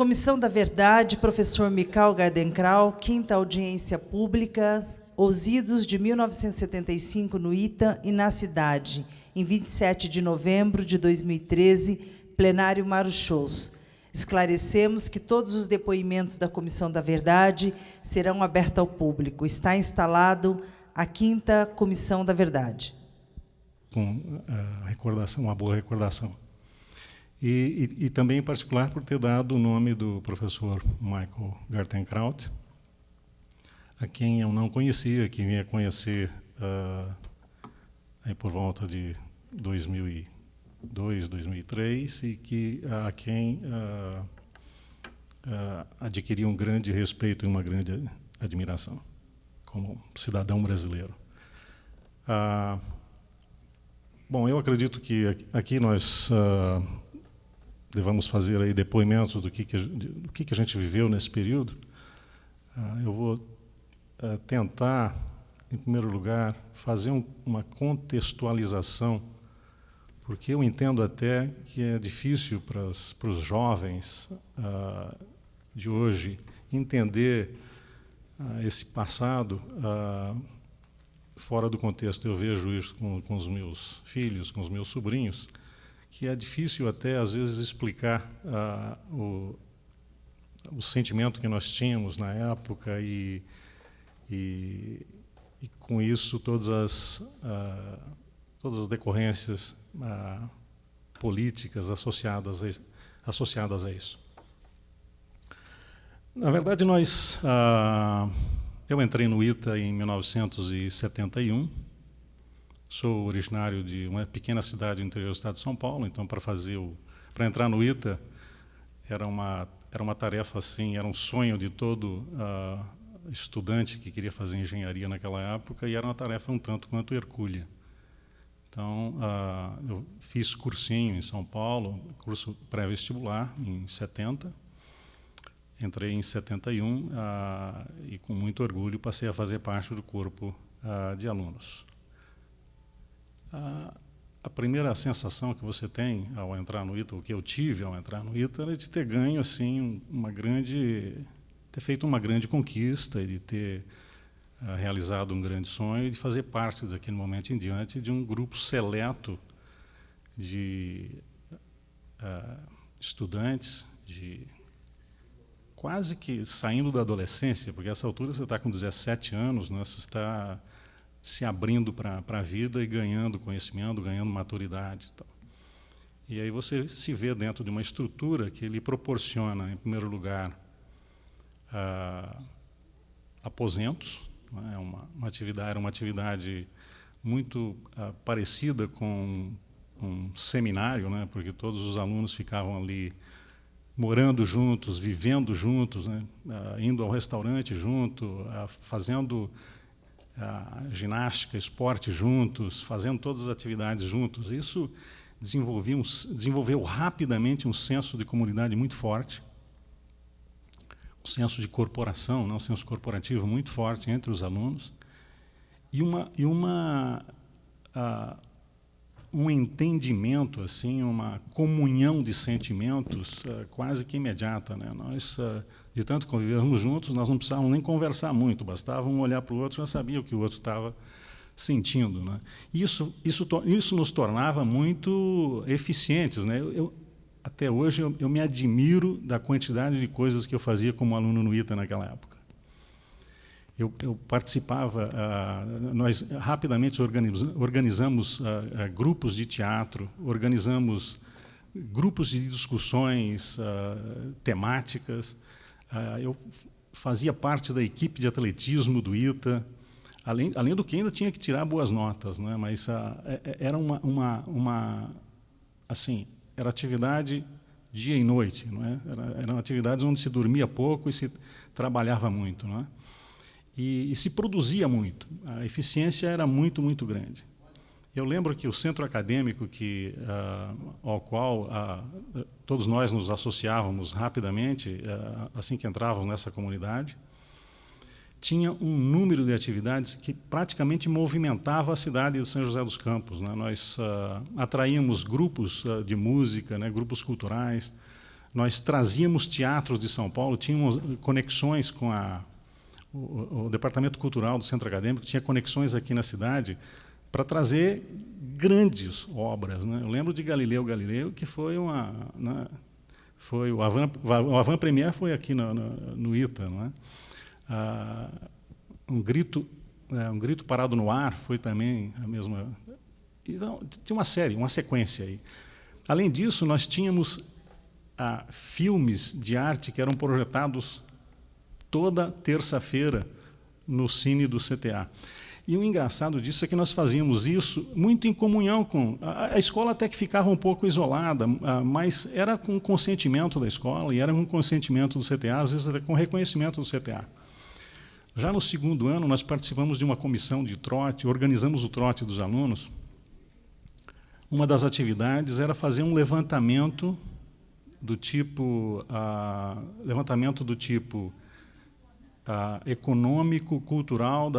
Comissão da Verdade, professor Michal Gardenkrau, quinta audiência pública, os idos de 1975 no ITA e na cidade, em 27 de novembro de 2013, plenário Maruchous. Esclarecemos que todos os depoimentos da Comissão da Verdade serão abertos ao público. Está instalado a quinta Comissão da Verdade. Com a recordação, uma boa recordação. E também, em particular, por ter dado o nome do professor Michal Gardenkrau, a quem eu não conhecia, que vinha conhecer aí por volta de 2002, 2003, e a quem adquiri um grande respeito e uma grande admiração, como cidadão brasileiro. Bom, eu acredito que aqui nós devamos fazer aí depoimentos do que a gente viveu nesse período. Eu vou tentar, em primeiro lugar, fazer uma contextualização, porque eu entendo até que é difícil para os jovens de hoje entender esse passado fora do contexto. Eu vejo isso com os meus filhos, com os meus sobrinhos, que é difícil até, às vezes, explicar o sentimento que nós tínhamos na época e com isso, todas as decorrências políticas associadas a isso. Na verdade, eu entrei no ITA em 1971. Sou originário de uma pequena cidade do interior do estado de São Paulo, então para entrar no ITA era uma tarefa assim, era um sonho de todo estudante que queria fazer engenharia naquela época, e era uma tarefa um tanto quanto hercúlea. Então, eu fiz cursinho em São Paulo, curso pré-vestibular, em 70. Entrei em 71 e, com muito orgulho, passei a fazer parte do corpo de alunos. A primeira sensação que você tem ao entrar no ITA, o que eu tive ao entrar no ITA, era de ter ganho assim, ter feito uma grande conquista, e de ter realizado um grande sonho, e de fazer parte, daquele momento em diante, de um grupo seleto de estudantes, quase que saindo da adolescência, porque a essa altura você está com 17 anos, né, você está se abrindo para a vida e ganhando conhecimento, ganhando maturidade. E aí você se vê dentro de uma estrutura que lhe proporciona, em primeiro lugar, aposentos, né, era uma atividade muito parecida com um seminário, né, porque todos os alunos ficavam ali morando juntos, vivendo juntos, né, indo ao restaurante junto, fazendo ginástica, esporte juntos, fazendo todas as atividades juntos. Isso desenvolveu rapidamente um senso de comunidade muito forte, um senso de corporação, um senso corporativo muito forte entre os alunos, e um entendimento, assim, uma comunhão de sentimentos quase que imediata, né? Nós, de tanto convivermos juntos, nós não precisávamos nem conversar muito, bastava um olhar para o outro, já sabia o que o outro estava sentindo, né? Isso nos tornava muito eficientes, né? Até hoje eu me admiro da quantidade de coisas que eu fazia como aluno no ITA naquela época. Eu participava, nós rapidamente organizamos grupos de teatro, organizamos grupos de discussões temáticas. Eu fazia parte da equipe de atletismo do ITA, além do que ainda tinha que tirar boas notas, né? Mas era assim, era atividade dia e noite, não é? Eram atividades onde se dormia pouco e se trabalhava muito, não é? E se produzia muito. A eficiência era muito, muito grande. Eu lembro que o centro acadêmico ao qual todos nós nos associávamos rapidamente, assim que entrávamos nessa comunidade, tinha um número de atividades que praticamente movimentava a cidade de São José dos Campos, né? Nós atraíamos grupos de música, né, grupos culturais, Nós trazíamos teatros de São Paulo, tínhamos conexões com o Departamento Cultural do Centro Acadêmico, tinha conexões aqui na cidade para trazer grandes obras, né? Eu lembro de Galileu Galileu, que foi foi o Avant Première foi aqui no ITA, não é? Um grito parado no ar foi também a mesma. Então, tinha uma sequência aí. Além disso, nós tínhamos filmes de arte que eram projetados toda terça-feira no Cine do CTA. E o engraçado disso é que nós fazíamos isso muito em comunhão com... A escola até que ficava um pouco isolada, mas era com consentimento da escola e era com consentimento do CTA, às vezes até com reconhecimento do CTA. Já no segundo ano, nós participamos de uma comissão de trote, organizamos o trote dos alunos. Uma das atividades era fazer um levantamento do tipo econômico, cultural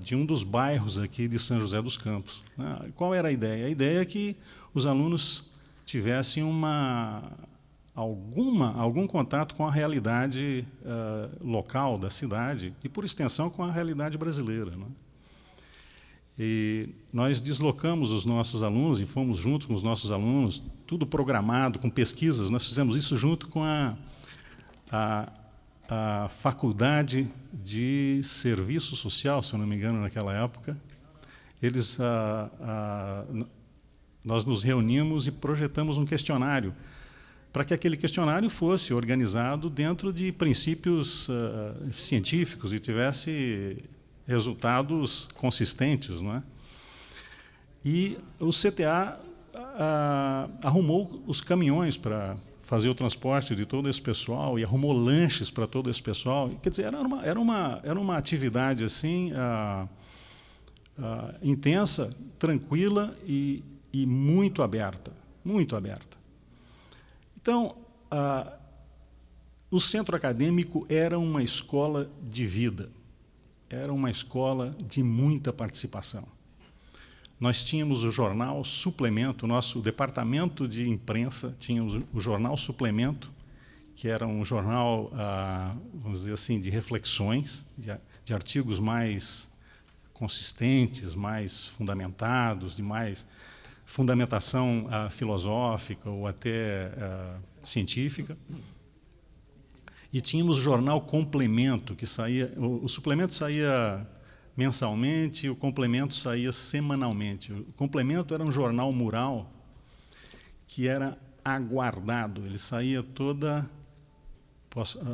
de um dos bairros aqui de São José dos Campos. Qual era a ideia? A ideia é que os alunos tivessem algum contato com a realidade local da cidade e, por extensão, com a realidade brasileira, né? E nós deslocamos os nossos alunos e fomos junto com os nossos alunos, tudo programado, com pesquisas. Nós fizemos isso junto com a Faculdade de Serviço Social, se eu não me engano, naquela época. Nós nos reunimos e projetamos um questionário, para que aquele questionário fosse organizado dentro de princípios científicos e tivesse resultados consistentes, não é? E o CTA arrumou os caminhões para fazer o transporte de todo esse pessoal e arrumou lanches para todo esse pessoal. Quer dizer, era uma atividade assim intensa, tranquila e muito aberta, muito aberta. Então, o centro acadêmico era uma escola de vida, era uma escola de muita participação. Nós tínhamos o jornal Suplemento, o nosso departamento de imprensa tinha o jornal Suplemento, que era um jornal, vamos dizer assim, de reflexões, de artigos mais consistentes, mais fundamentados, de mais fundamentação filosófica ou até científica. E tínhamos o jornal Complemento, que saía... O suplemento saía mensalmente e o complemento saía semanalmente. O complemento era um jornal mural que era aguardado. Ele saía toda...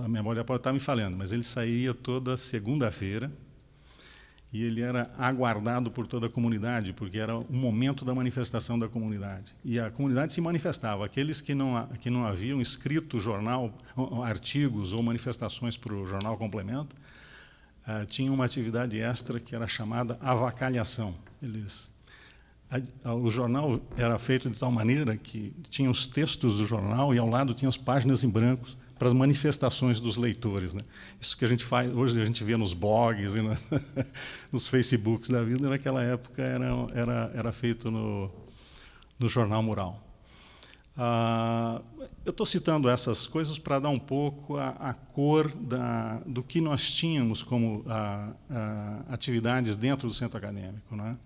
a memória pode estar me falhando, mas ele saía toda segunda-feira e ele era aguardado por toda a comunidade, porque era o momento da manifestação da comunidade. E a comunidade se manifestava. Aqueles que não haviam escrito jornal, artigos ou manifestações para o jornal Complemento, tinham uma atividade extra que era chamada avacalhação. O jornal era feito de tal maneira que tinha os textos do jornal e ao lado tinha as páginas em brancos para as manifestações dos leitores, né? Isso que a gente faz hoje, a gente vê nos blogs e nos Facebooks da vida, naquela época era feito no jornal mural. Eu estou citando essas coisas para dar um pouco a cor do que nós tínhamos como atividades dentro do centro acadêmico, né?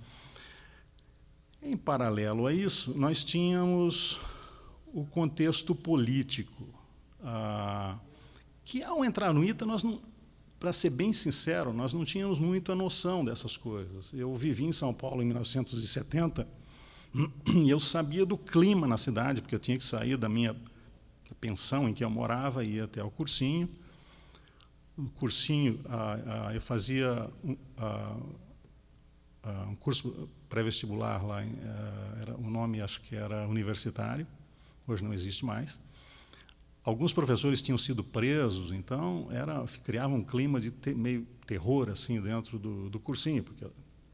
Em paralelo a isso, nós tínhamos o contexto político, que, ao entrar no ITA, para ser bem sincero, nós não tínhamos muito a noção dessas coisas. Eu vivi em São Paulo em 1970 e eu sabia do clima na cidade, porque eu tinha que sair da minha pensão em que eu morava e ir até o cursinho. O cursinho, eu fazia um curso pré-vestibular lá, o nome acho que era universitário, hoje não existe mais. Alguns professores tinham sido presos, então criava um clima de meio terror assim dentro do cursinho, porque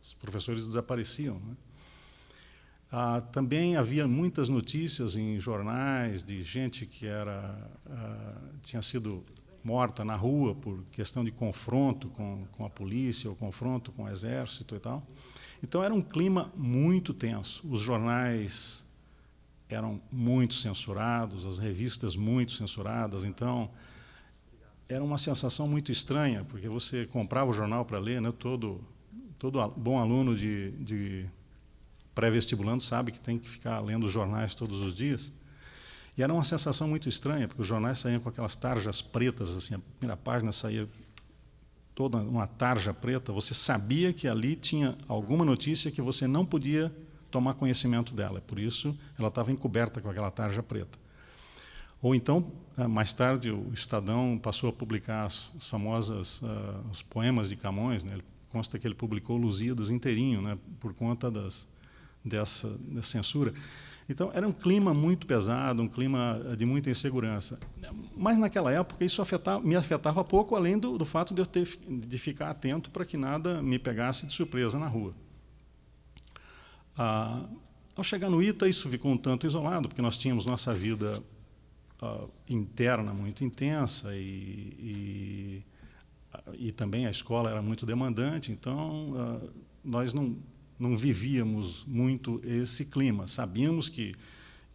os professores desapareciam, né? Também havia muitas notícias em jornais de gente que tinha sido morta na rua por questão de confronto com a polícia ou confronto com o exército e tal. Então era um clima muito tenso. Os jornais eram muito censurados, as revistas muito censuradas, então era uma sensação muito estranha, porque você comprava o jornal para ler, né? Todo bom aluno de pré-vestibulando sabe que tem que ficar lendo os jornais todos os dias. E era uma sensação muito estranha, porque os jornais saíam com aquelas tarjas pretas, assim, a primeira página saía toda uma tarja preta, você sabia que ali tinha alguma notícia que você não podia tomar conhecimento dela, por isso ela estava encoberta com aquela tarja preta. Ou então, mais tarde, o Estadão passou a publicar as famosas os poemas de Camões, né? Consta que ele publicou Lusíadas inteirinho, né? Por conta dessa censura. Então, era um clima muito pesado, um clima de muita insegurança. Mas, naquela época, isso me afetava pouco, além do fato de eu ter de ficar atento para que nada me pegasse de surpresa na rua. Ao chegar no ITA, isso ficou um tanto isolado, porque nós tínhamos nossa vida interna muito intensa e também a escola era muito demandante, então nós não vivíamos muito esse clima. Sabíamos que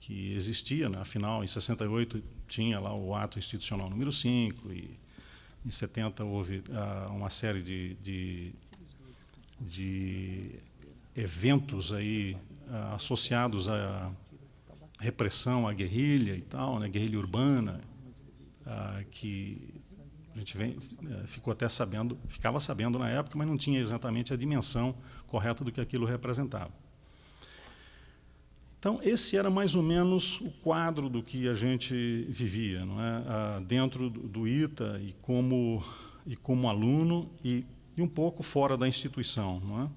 existia, né? Afinal, em 68 tinha lá o ato institucional número 5, e em 70 houve uma série de eventos aí, associados à repressão, à guerrilha e tal, né? Guerrilha urbana, que a gente ficava sabendo na época, mas não tinha exatamente a dimensão correta do que aquilo representava. Então, esse era mais ou menos o quadro do que a gente vivia, não é? Dentro do ITA e como aluno e um pouco fora da instituição, não é?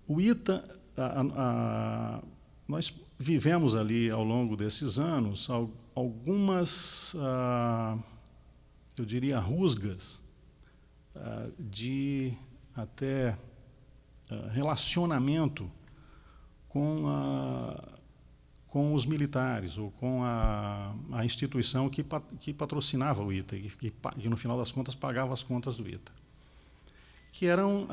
O ITA, nós vivemos ali, ao longo desses anos, algumas, eu diria, rusgas de até relacionamento com os militares, ou com a instituição que patrocinava o ITA, e que, no final das contas, pagava as contas do ITA, que eram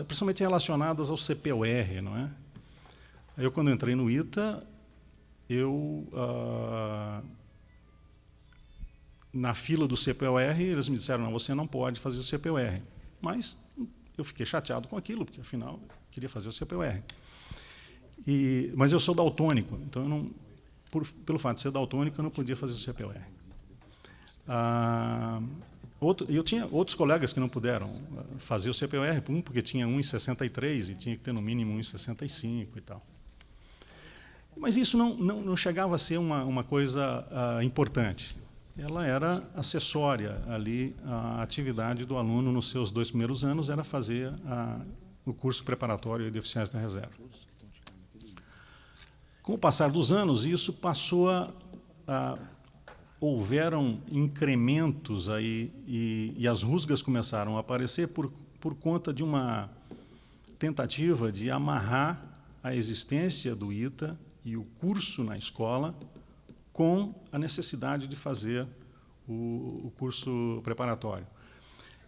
principalmente relacionadas ao CPUR, não é? Eu, quando entrei no ITA, na fila do CPUR, eles me disseram: não, você não pode fazer o CPUR. Mas eu fiquei chateado com aquilo, porque, afinal, eu queria fazer o CPUR. Mas eu sou daltônico, então, pelo fato de ser daltônico, eu não podia fazer o CPUR. Eu tinha outros colegas que não puderam fazer o CPUR, porque tinha 1,63 e tinha que ter, no mínimo, 1,65 e tal. Mas isso não chegava a ser uma coisa importante. Ela era acessória ali. A atividade do aluno nos seus 2 primeiros anos era fazer o curso preparatório de oficiais da reserva. Com o passar dos anos, isso passou houveram incrementos aí, e as rusgas começaram a aparecer por conta de uma tentativa de amarrar a existência do ITA e o curso na escola com a necessidade de fazer o curso preparatório.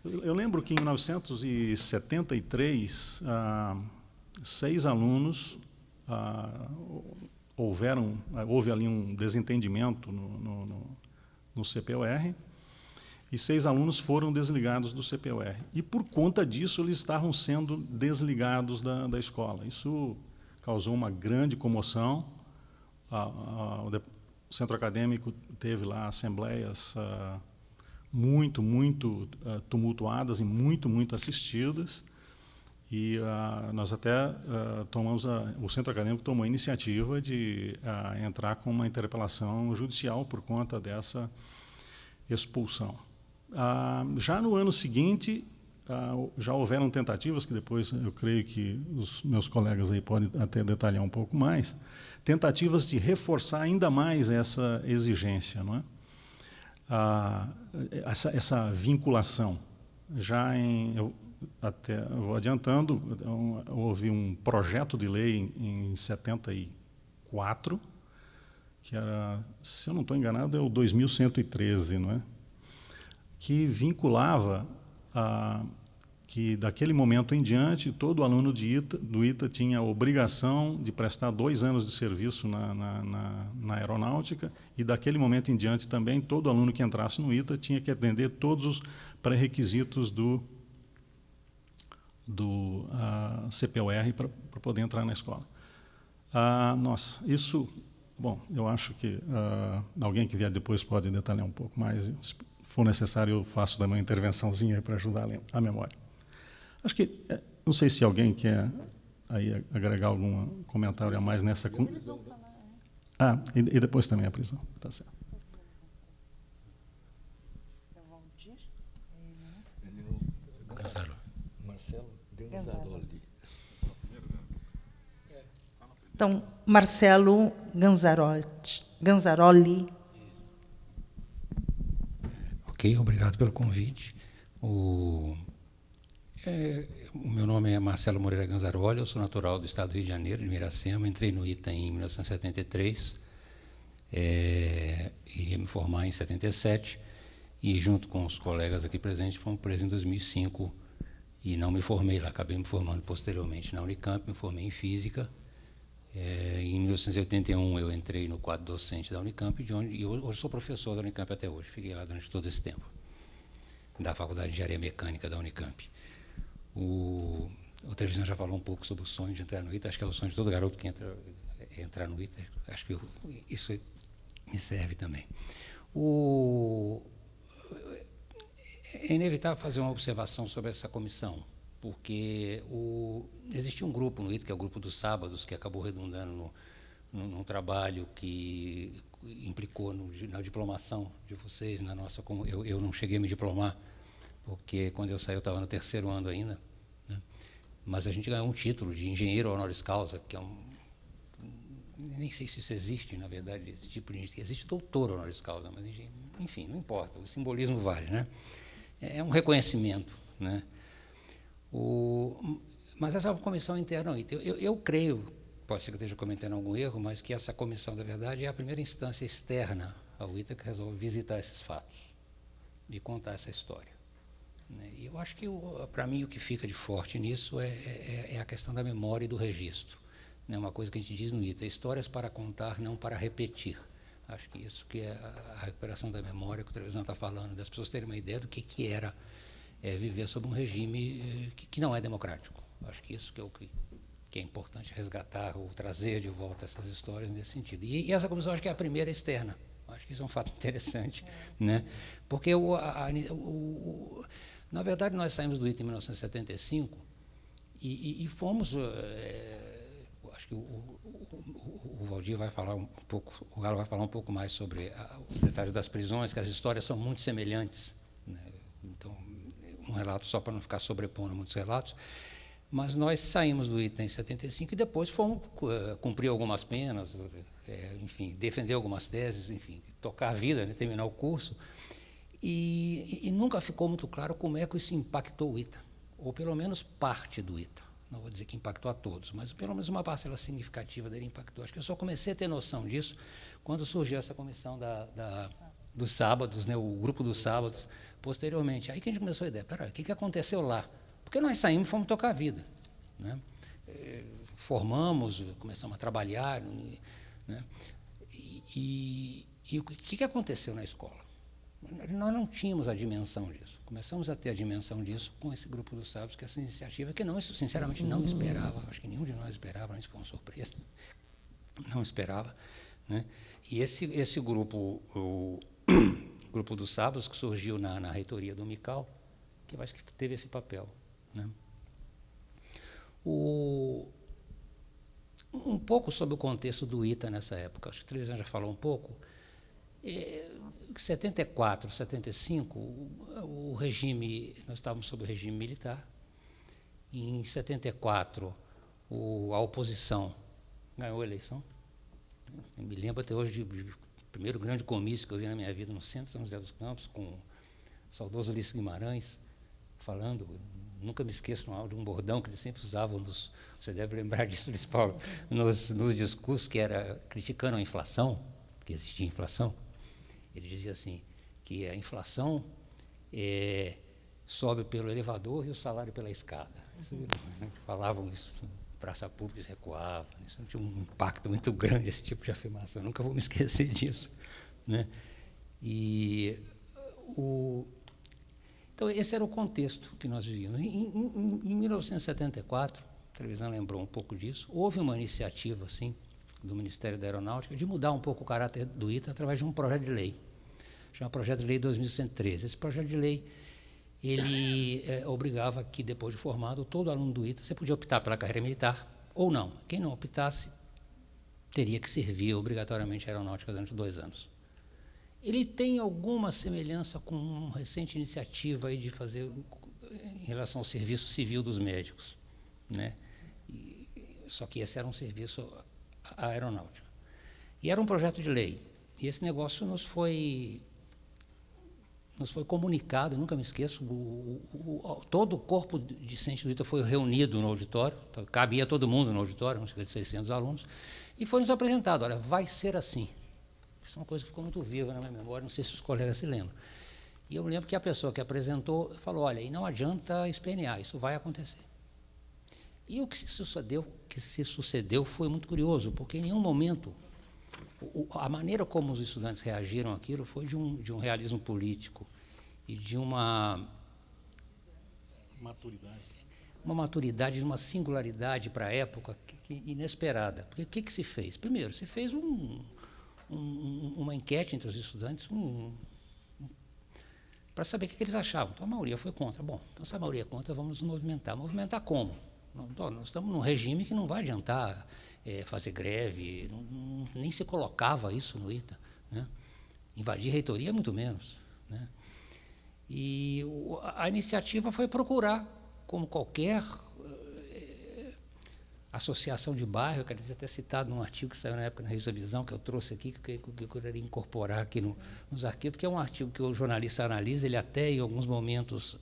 Eu lembro que, em 1973, 6 alunos, houve ali um desentendimento no CPUR, e 6 alunos foram desligados do CPUR. E, por conta disso, eles estavam sendo desligados da escola. Isso causou uma grande comoção. O centro acadêmico teve lá assembleias muito tumultuadas e muito assistidas, e nós até o centro acadêmico tomou a iniciativa de entrar com uma interpelação judicial por conta dessa expulsão. Já no ano seguinte, já houveram tentativas, que depois eu creio que os meus colegas aí podem até detalhar um pouco mais, tentativas de reforçar ainda mais essa exigência, não é? Essa vinculação. Eu vou adiantando, houve um projeto de lei em 74, que era, se eu não estou enganado, é o 2113, não é? Que vinculava que, daquele momento em diante, todo aluno do ITA tinha a obrigação de prestar 2 anos de serviço na aeronáutica, e, daquele momento em diante, também, todo aluno que entrasse no ITA tinha que atender todos os pré-requisitos do CPUR para poder entrar na escola. Nossa, isso... Bom, eu acho que alguém que vier depois pode detalhar um pouco mais. Se for necessário, eu faço da minha intervençãozinha para ajudar a memória. Acho que, não sei se alguém quer aí agregar algum comentário a mais nessa... e depois também a prisão. Tá certo. Marcelo Ganzaroli. Então, Marcelo Ganzaroli. Ok, obrigado pelo convite. O meu nome é Marcelo Moreira Ganzaroli, eu sou natural do estado do Rio de Janeiro, de Miracema, entrei no ITA em 1973, iria me formar em 77, e junto com os colegas aqui presentes, fomos presos em 2005, e não me formei lá, acabei me formando posteriormente na Unicamp, me formei em Física. Em 1981 eu entrei no quadro docente da Unicamp, e hoje sou professor da Unicamp até hoje, fiquei lá durante todo esse tempo, da Faculdade de Engenharia Mecânica da Unicamp. O Trevisan já falou um pouco sobre o sonho de entrar no ITA, acho que é o sonho de todo garoto que entrar no ITA, acho que isso me serve também. É inevitável fazer uma observação sobre essa comissão, porque existia um grupo no ITA, que é o grupo dos sábados, que acabou redundando num trabalho que implicou na diplomação de vocês, na nossa... Eu não cheguei a me diplomar, porque quando eu saí eu estava no 3º ano ainda, né? Mas a gente ganhou um título de engenheiro honoris causa, que é nem sei se isso existe, na verdade, esse tipo de... Existe doutor honoris causa, mas, enfim, não importa, o simbolismo vale, né? É um reconhecimento, né? Mas essa é uma comissão interna ao ITA. Eu creio, pode ser que eu esteja cometendo algum erro, mas que essa comissão, da verdade, é a primeira instância externa ao ITA que resolve visitar esses fatos e contar essa história. E eu acho que, para mim, o que fica de forte nisso é a questão da memória e do registro. Uma coisa que a gente diz no ITA, histórias para contar, não para repetir. Acho que isso que é a recuperação da memória que o Trevisan está falando, das pessoas terem uma ideia do que era viver sob um regime que não é democrático. Acho que isso que é importante resgatar ou trazer de volta essas histórias nesse sentido. E essa comissão acho que é a primeira externa. Acho que isso é um fato interessante, né? Porque na verdade nós saímos do ITA em 1975 e fomos... acho que o Valdir vai falar um pouco, o Galo vai falar um pouco mais sobre os detalhes das prisões, que as histórias são muito semelhantes, né? Então, um relato só para não ficar sobrepondo muitos relatos, mas nós saímos do ITA em 75 e depois fomos cumprir algumas penas, enfim, defender algumas teses, enfim, tocar a vida, né, terminar o curso, e nunca ficou muito claro como é que isso impactou o ITA, ou pelo menos parte do ITA. Não vou dizer que impactou a todos, mas pelo menos uma parcela significativa dele impactou. Acho que eu só comecei a ter noção disso quando surgiu essa comissão dos sábados, né, o grupo dos sábados, posteriormente. Aí que a gente começou a ideia, peraí, o que aconteceu lá? Porque nós saímos e fomos tocar a vida, né? Formamos, começamos a trabalhar, né? E o que aconteceu na escola? Nós não tínhamos a dimensão disso. Começamos a ter a dimensão disso com esse grupo dos sábados, que essa iniciativa, que não, sinceramente não esperava, acho que nenhum de nós esperava, isso foi uma surpresa, não esperava, né? E esse grupo, o grupo dos sábados, que surgiu na reitoria do Mical, que eu acho que teve esse papel, né? Um pouco sobre o contexto do ITA nessa época, acho que o Trevisan já falou um pouco. Em 74, 75, o regime, nós estávamos sob o regime militar. Em 74, a oposição ganhou a eleição. Eu me lembro até hoje do primeiro grande comício que eu vi na minha vida no centro de São José dos Campos, com o saudoso Ulisses Guimarães, falando, nunca me esqueço de um bordão que eles sempre usavam, você deve lembrar disso, Luiz Paulo, nos discursos, que era criticando a inflação, que existia inflação. Ele dizia assim, que a inflação sobe pelo elevador e o salário pela escada. Falavam isso, praça pública recuava. Isso tinha um impacto muito grande, esse tipo de afirmação. Eu nunca vou me esquecer disso, né? Então, esse era o contexto que nós vivíamos. Em 1974, a televisão lembrou um pouco disso, houve uma iniciativa, assim, do Ministério da Aeronáutica de mudar um pouco o caráter do ITA através de um projeto de lei, chama Projeto de Lei 2113. Esse projeto de lei, ele obrigava que, depois de formado, todo aluno do ITA, você podia optar pela carreira militar ou não. Quem não optasse, teria que servir obrigatoriamente a aeronáutica durante 2 anos. Ele tem alguma semelhança com uma recente iniciativa aí de fazer em relação ao serviço civil dos médicos, né? Só que esse era um serviço aeronáutico. E era um projeto de lei. E esse negócio nos foi comunicado, eu nunca me esqueço, todo o corpo discente do ITA foi reunido no auditório, então, cabia todo mundo no auditório, uns 600 alunos, e foi nos apresentado, olha, vai ser assim. Isso é uma coisa que ficou muito viva na minha memória, não sei se os colegas se lembram. E eu lembro que a pessoa que apresentou falou, olha, e não adianta espernear, isso vai acontecer. E o que se sucedeu foi muito curioso, porque em nenhum momento a maneira como os estudantes reagiram àquilo foi de um realismo político e de uma maturidade, de uma singularidade para a época inesperada. Porque o que se fez? Primeiro, se fez uma enquete entre os estudantes para saber o que eles achavam. Então, a maioria foi contra. Bom, então, se a maioria é contra, vamos nos movimentar. Movimentar como? Nós estamos num regime que não vai adiantar fazer greve, nem se colocava isso no ITA, né? Invadir reitoria, muito menos, né? E a iniciativa foi procurar, como qualquer associação de bairro, eu quero dizer, até citado num artigo que saiu na época na Revista Visão, que eu trouxe aqui, que eu queria incorporar aqui nos arquivos, que é um artigo que o jornalista analisa, ele até em alguns momentos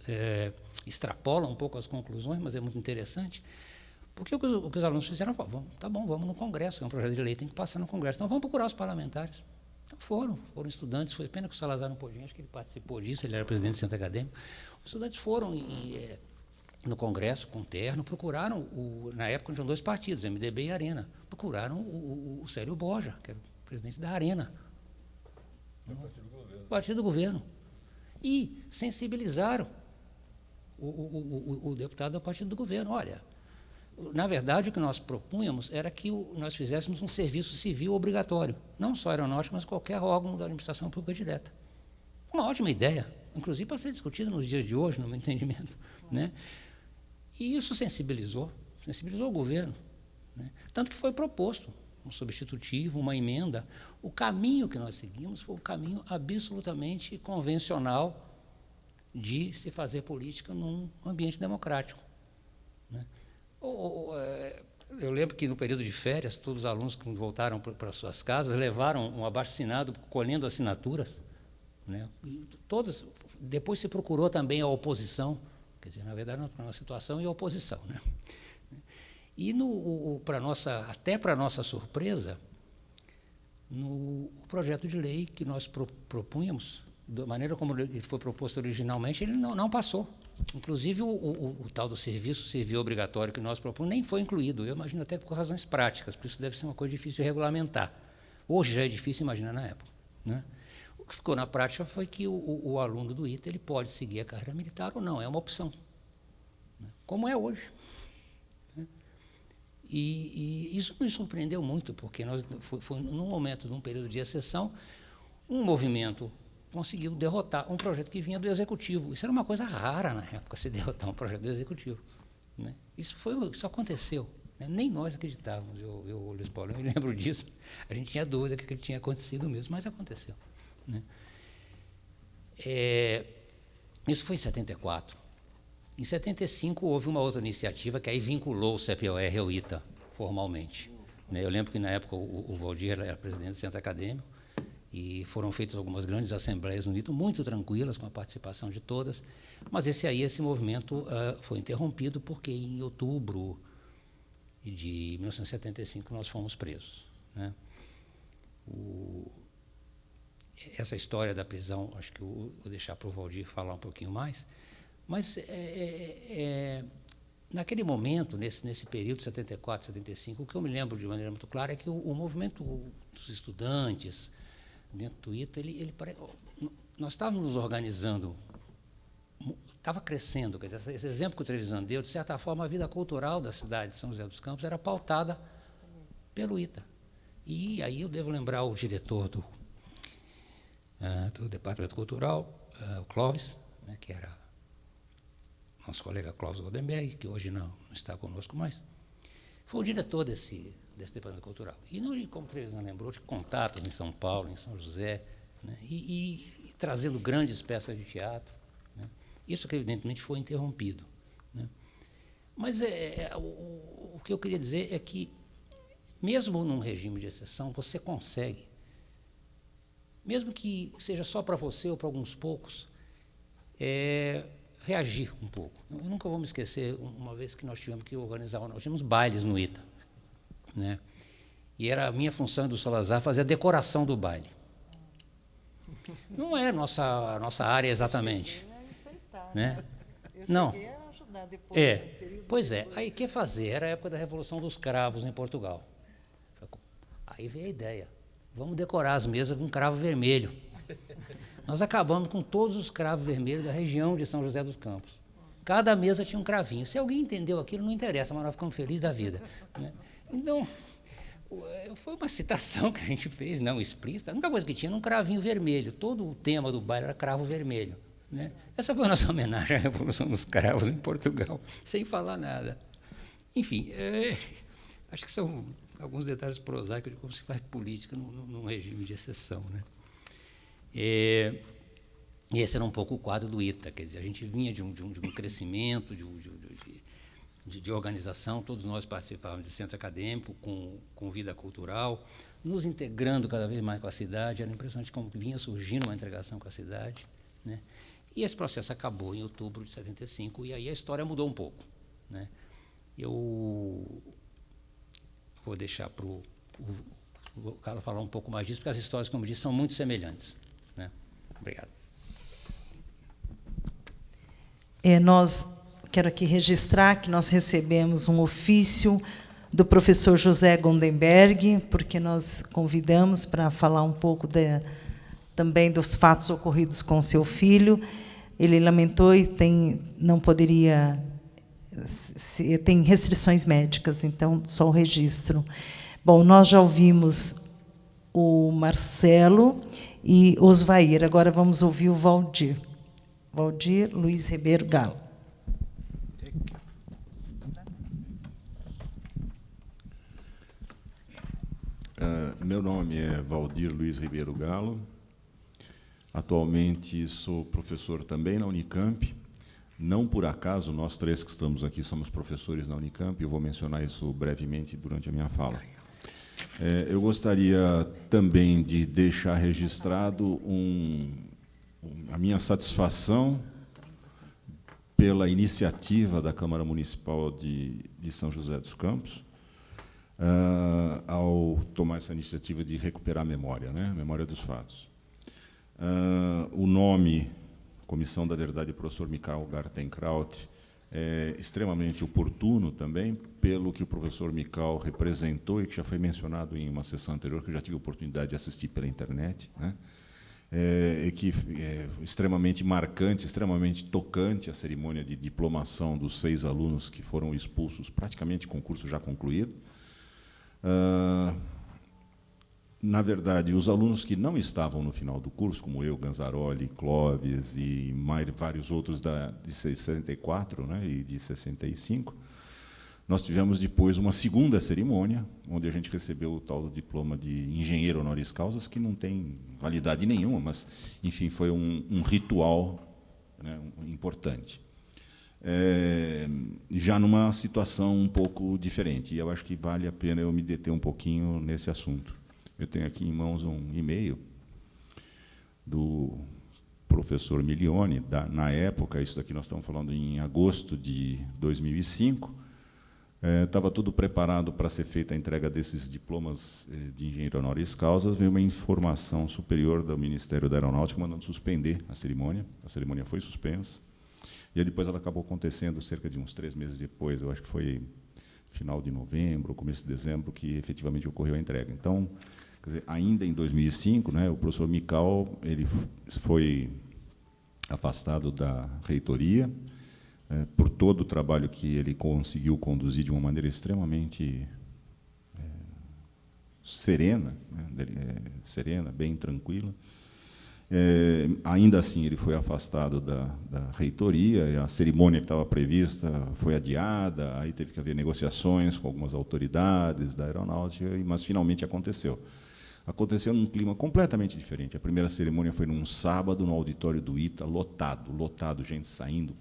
extrapola um pouco as conclusões, mas é muito interessante, porque o que os alunos fizeram, tá bom, vamos no Congresso, é um projeto de lei, tem que passar no Congresso, então vamos procurar os parlamentares. Então foram estudantes, foi pena que o Salazar não pôde, acho que ele participou disso, ele era presidente do Centro Acadêmico, os estudantes foram no Congresso, com terno, procuraram, na época tinham 2 partidos, MDB e Arena, procuraram o Célio Borja, que era o presidente da Arena. O partido do governo. E sensibilizaram o deputado do partido do governo. Olha, na verdade, o que nós propunhamos era que nós fizéssemos um serviço civil obrigatório, não só aeronáutico, mas qualquer órgão da administração pública direta. Uma ótima ideia, inclusive para ser discutida nos dias de hoje, no meu entendimento, né? E isso sensibilizou o governo, né? Tanto que foi proposto um substitutivo, uma emenda. O caminho que nós seguimos foi um caminho absolutamente convencional de se fazer política num ambiente democrático, né? Eu lembro que no período de férias, todos os alunos que voltaram para suas casas levaram um abaixo-assinado colhendo assinaturas, né? E depois se procurou também a oposição, quer dizer, na verdade, uma situação e oposição, né? E até para nossa surpresa, no projeto de lei que nós propunhamos, da maneira como ele foi proposto originalmente, ele não passou. Inclusive, o tal do serviço civil obrigatório que nós propomos nem foi incluído. Eu imagino até por razões práticas, por isso deve ser uma coisa difícil de regulamentar. Hoje já é difícil imaginar na época, né? O que ficou na prática foi que o aluno do ITA ele pode seguir a carreira militar ou não, é uma opção, né? Como é hoje, né? E isso nos surpreendeu muito, porque foi num momento, num período de exceção, um movimento conseguiu derrotar um projeto que vinha do Executivo. Isso era uma coisa rara na época, se derrotar um projeto do Executivo, né? Isso aconteceu, né? Nem nós acreditávamos, eu, Luiz Paulo, eu me lembro disso. A gente tinha dúvida que tinha acontecido mesmo, mas aconteceu, né? Isso foi em 74. Em 75 houve uma outra iniciativa que aí vinculou o CPOR ao ITA formalmente, né? Eu lembro que na época o Valdir era presidente do Centro Acadêmico e foram feitas algumas grandes assembleias no ITA, muito tranquilas, com a participação de todas, mas esse movimento foi interrompido porque em outubro de 1975 nós fomos presos, né? Essa história da prisão, acho que eu vou deixar para o Valdir falar um pouquinho mais, Mas, naquele momento, nesse período, 74, 75, o que eu me lembro de maneira muito clara é que o movimento dos estudantes dentro do ITA, nós estávamos nos organizando, estava crescendo. Quer dizer, esse exemplo que o Trevisan deu, de certa forma, a vida cultural da cidade de São José dos Campos era pautada pelo ITA. E aí eu devo lembrar o diretor do Departamento Cultural, o Clóvis, né, que era nosso colega Clóvis Goldenberg, que hoje não está conosco mais, foi o diretor desse Departamento Cultural. E, como o Trevisan lembrou, de contatos em São Paulo, em São José, né, e trazendo grandes peças de teatro. Né. Isso que, evidentemente, foi interrompido. Né. Mas o que eu queria dizer é que, mesmo num regime de exceção, você consegue, mesmo que seja só para você ou para alguns poucos, reagir um pouco. Eu nunca vou me esquecer, uma vez que nós tivemos que organizar, nós tínhamos bailes no ITA, né? E era a minha função do Salazar fazer a decoração do baile. Não é a nossa área exatamente. Né? Não. Pois é, aí o que fazer? Era a época da Revolução dos Cravos em Portugal. Aí veio a ideia, vamos decorar as mesas com cravo vermelho. Nós acabamos com todos os cravos vermelhos da região de São José dos Campos. Cada mesa tinha um cravinho. Se alguém entendeu aquilo, não interessa, mas nós ficamos felizes da vida. Né? Então, foi uma citação que a gente fez, não explícita. A única coisa que tinha era um cravinho vermelho. Todo o tema do baile era cravo vermelho. Né? Essa foi a nossa homenagem à Revolução dos Cravos em Portugal, sem falar nada. Enfim, acho que são alguns detalhes prosaicos de como se faz política num regime de exceção. Né? E esse era um pouco o quadro do ITA, quer dizer, a gente vinha de um crescimento, de organização, todos nós participávamos de centro acadêmico, com vida cultural, nos integrando cada vez mais com a cidade, era impressionante como vinha surgindo uma integração com a cidade. Né? E esse processo acabou em outubro de 75, e aí a história mudou um pouco. Né? Eu vou deixar para o Carlos falar um pouco mais disso, porque as histórias, como eu disse, são muito semelhantes. Né? Obrigado. Quero aqui registrar que nós recebemos um ofício do professor José Goldenberg, porque nós convidamos para falar um pouco também dos fatos ocorridos com seu filho. Ele lamentou e não poderia, tem restrições médicas, então só o registro. Bom, nós já ouvimos o Marcelo e Osvair, agora vamos ouvir o Valdir. Valdir Luiz Ribeiro Galo. Meu nome é Valdir Luiz Ribeiro Galo. Atualmente sou professor também na Unicamp. Não por acaso, nós três que estamos aqui somos professores na Unicamp. Eu vou mencionar isso brevemente durante a minha fala. Eu gostaria também de deixar registrado a minha satisfação pela iniciativa da Câmara Municipal de São José dos Campos, ao tomar essa iniciativa de recuperar a memória, né? A memória dos fatos. O nome, Comissão da Verdade, professor Michael Gartenkraut, é extremamente oportuno também, pelo que o professor Michael representou e que já foi mencionado em uma sessão anterior, que eu já tive a oportunidade de assistir pela internet, né? Que é extremamente marcante, extremamente tocante a cerimônia de diplomação dos 6 alunos que foram expulsos, praticamente concurso já concluído. Na verdade, os alunos que não estavam no final do curso, como eu, Ganzaroli, Clóvis e vários outros de 64, né, e de 65, nós tivemos depois uma segunda cerimônia, onde a gente recebeu o tal do diploma de engenheiro honoris causa, que não tem validade nenhuma, mas, enfim, foi um ritual, né, importante. Já numa situação um pouco diferente, e eu acho que vale a pena eu me deter um pouquinho nesse assunto. Eu tenho aqui em mãos um e-mail do professor Milione, na época, isso daqui nós estamos falando em agosto de 2005, estava tudo preparado para ser feita a entrega desses diplomas de engenheiro honoris causa, veio uma informação superior do Ministério da Aeronáutica mandando suspender a cerimônia foi suspensa. E aí depois ela acabou acontecendo cerca de uns 3 meses depois, eu acho que foi final de novembro, começo de dezembro, que efetivamente ocorreu a entrega. Então, quer dizer, ainda em 2005, né, o professor Mical ele foi afastado da reitoria, por todo o trabalho que ele conseguiu conduzir de uma maneira extremamente serena, né, serena, bem tranquila. Ainda assim, ele foi afastado da reitoria, a cerimônia que estava prevista foi adiada, aí teve que haver negociações com algumas autoridades da aeronáutica, mas finalmente aconteceu. Aconteceu num clima completamente diferente. A primeira cerimônia foi num sábado, no auditório do ITA, lotado, gente saindo